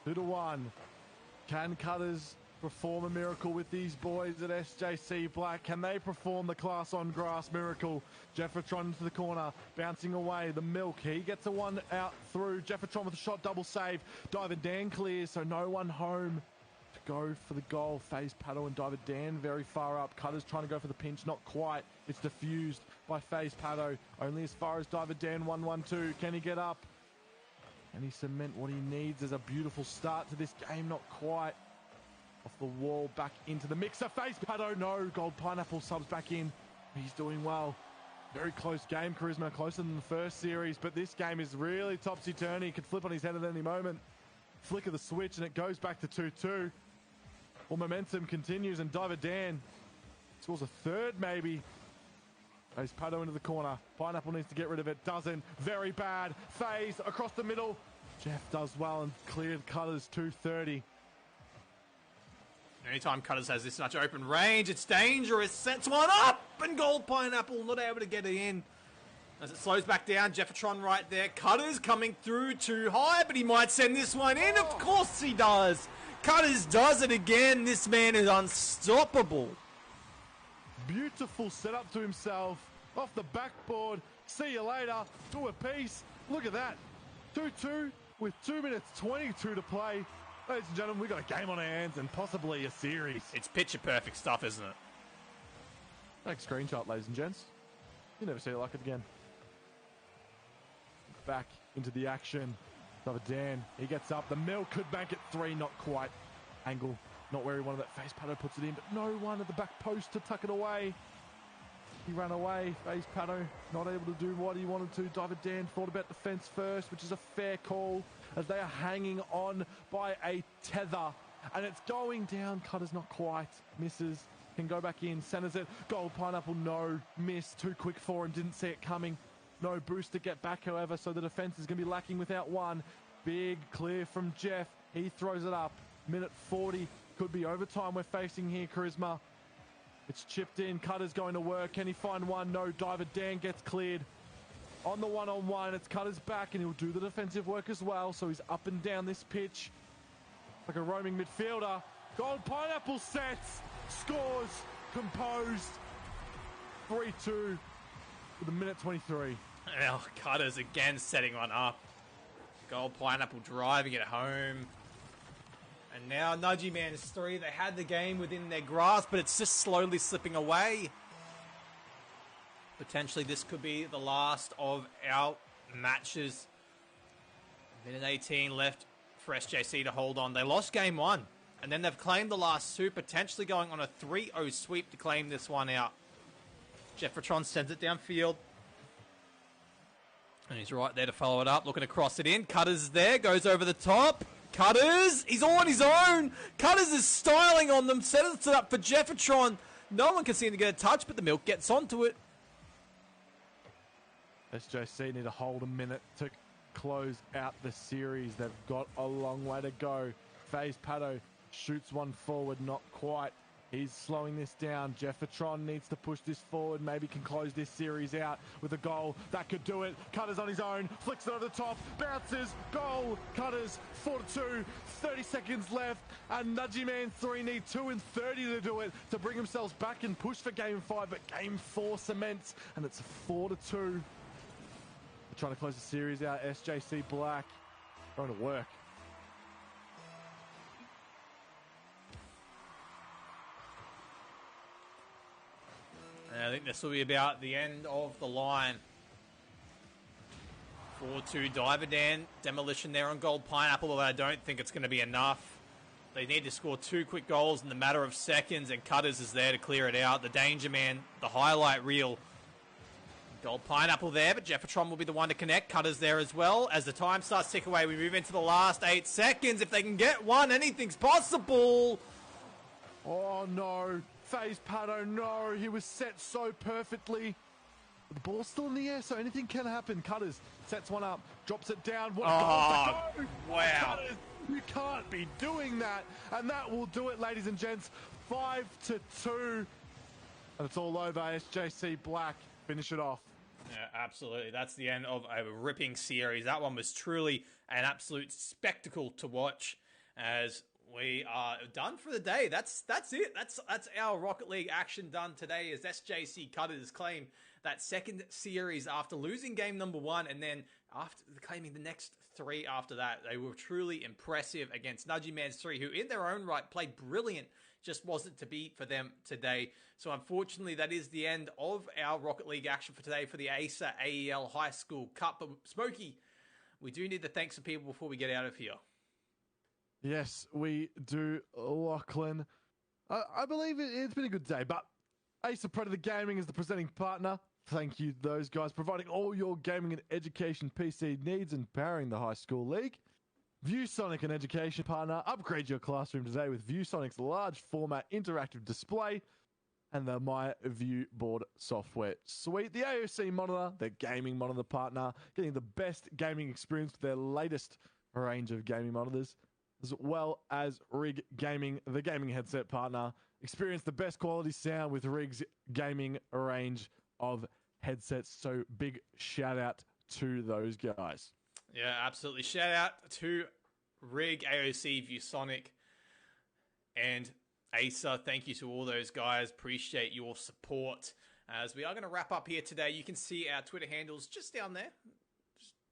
2-1. Can Cutters perform a miracle with these boys at SJC Black? Can they perform the class on grass miracle? Jeffertron into the corner, bouncing away. The Milk, he gets a one out through. Jeffertron with a shot, double save. Diver Dan clears, so no one home to go for the goal. FaZe Paddle and Diver Dan very far up. Cutters trying to go for the pinch, not quite. It's diffused by FaZe Paddle. Only as far as Diver Dan 1-1-2. Can he get up? Can he cement what he needs? There's a beautiful start to this game, not quite. Off the wall, back into the mixer. FaZe Paddle, no. Gold Pineapple subs back in. He's doing well. Very close game, Charisma, closer than the first series, but this game is really topsy-turvy. He could flip on his head at any moment. Flick of the switch, and it goes back to 2-2. Well, momentum continues, and Diver Dan scores a third, maybe. FaZe Paddle into the corner. Pineapple needs to get rid of it. Doesn't. Very bad. FaZe across the middle. Jeff does well and cleared Cutters 230. Anytime Cutters has this much open range, it's dangerous. Sets one up, and Gold Pineapple not able to get it in. As it slows back down, Jeffertron right there. Cutters coming through too high, but he might send this one in. Of course he does. Cutters does it again. This man is unstoppable. Beautiful setup to himself. Off the backboard. See you later. Do a piece. Look at that. 2-2 with 2 minutes 22 to play. Ladies and gentlemen, we've got a game on our hands and possibly a series. It's picture perfect stuff, isn't it? Next screenshot, ladies and gents. You never see it like it again. Back into the action. Another Dan. He gets up. The Mill could bank it 3. Not quite. Angle. Not where he wanted that. FaZe Paddle puts it in, but no one at the back post to tuck it away. He ran away. FaZe Paddle not able to do what he wanted to. Diver Dan thought about defense first, which is a fair call, as they are hanging on by a tether. And it's going down. Cutters not quite. Misses. Can go back in. Centers it. Gold Pineapple, no. Miss. Too quick for him. Didn't see it coming. No boost to get back, however, so the defense is going to be lacking without one. Big clear from Jeff. He throws it up. Minute 40. Could be overtime we're facing here, Charisma. It's chipped in. Cutters going to work. Can he find one? No. Diver Dan gets cleared. On the one-on-one, it's Cutters back, and he'll do the defensive work as well. So he's up and down this pitch like a roaming midfielder. Gold Pineapple sets, scores, composed. 3-2 with a minute 23. Well, Cutters again setting one up. Gold Pineapple driving it home. And now Nudgy Man is 3. They had the game within their grasp, but it's just slowly slipping away. Potentially this could be the last of our matches. Minute 18 left for SJC to hold on. They lost game 1, and then they've claimed the last 2, potentially going on a 3-0 sweep to claim this one out. Jeffertron sends it downfield. And he's right there to follow it up, looking to cross it in. Cutters there, goes over the top. Cutters, he's all on his own. Cutters is styling on them, sets it up for Jeffertron. No one can seem to get a touch, but the Milk gets onto it. SJC need to hold a minute to close out the series. They've got a long way to go. FaZe Paddle shoots one forward, not quite. He's slowing this down. Jeffertron needs to push this forward. Maybe can close this series out with a goal. That could do it. Cutters on his own. Flicks it over the top. Bounces. Goal. Cutters 4-2. 30 seconds left. And Nudgy Man 3 need 2 and 30 to do it, to bring themselves back and push for game 5. But game 4 cements. And it's 4-2. They're trying to close the series out. SJC Black going to work. And I think this will be about the end of the line. 4-2 Diver Dan. Demolition there on Gold Pineapple, although I don't think it's going to be enough. They need to score 2 quick goals in the matter of seconds, and Cutters is there to clear it out. The danger man, the highlight reel. Gold Pineapple there, but Jeffertron will be the one to connect. Cutters there as well. As the time starts to tick away, we move into the last 8 seconds. If they can get one, anything's possible. Oh no. FaZe Paddle, no. He was set so perfectly. The ball's still in the air, so anything can happen. Cutters sets one up, drops it down. What a goal. Wow. Cutters You can't be doing that. And that will do it, ladies and gents. 5-2. And it's all over. SJC Black finish it off. Yeah, absolutely. That's the end of a ripping series. That one was truly an absolute spectacle to watch. As we are done for the day. That's it. That's our Rocket League action done today. As SJC Cutters claim that second series after losing game number 1, and then after claiming the next 3 after that. They were truly impressive against Nudgy Mans 3, who in their own right played brilliant. Just wasn't to be for them today. So unfortunately, that is the end of our Rocket League action for today for the Acer AEL High School Cup. But Smokey, we do need to thank some people before we get out of here. Yes, we do, Lachlan. I believe it's been a good day, but Acer Predator Gaming is the presenting partner. Thank you to those guys, providing all your gaming and education PC needs and powering the high school league. ViewSonic, an education partner. Upgrade your classroom today with ViewSonic's large format interactive display and the My View Board software suite. The AOC monitor, their gaming monitor partner, getting the best gaming experience with their latest range of gaming monitors, as well as Rig Gaming, the gaming headset partner. Experience the best quality sound with Rig's gaming range of headsets. So big shout out to those guys. Yeah, absolutely. Shout out to Rig, AOC, ViewSonic, and Acer. Thank you to all those guys. Appreciate your support. As we are going to wrap up here today, you can see our Twitter handles just down there.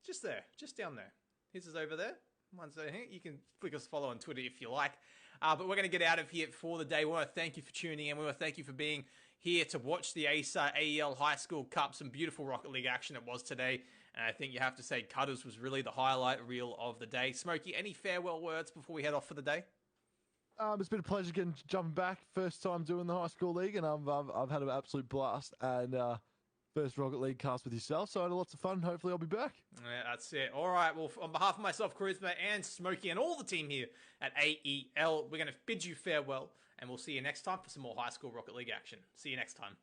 Just there. Just down there. His is over there. One's over here. You can click us follow on Twitter if you like. But we're going to get out of here for the day. We want to thank you for tuning in. We want to thank you for being here to watch the Acer AEL High School Cup. Some beautiful Rocket League action it was today. And I think you have to say Cutters was really the highlight reel of the day. Smokey, any farewell words before we head off for the day? It's been a pleasure jumping back. First time doing the high school league, and I've had an absolute blast. And first Rocket League cast with yourself, so I had lots of fun. Hopefully I'll be back. Yeah, that's it. All right, well, on behalf of myself, Charisma, and Smokey, and all the team here at AEL, we're going to bid you farewell, and we'll see you next time for some more high school Rocket League action. See you next time.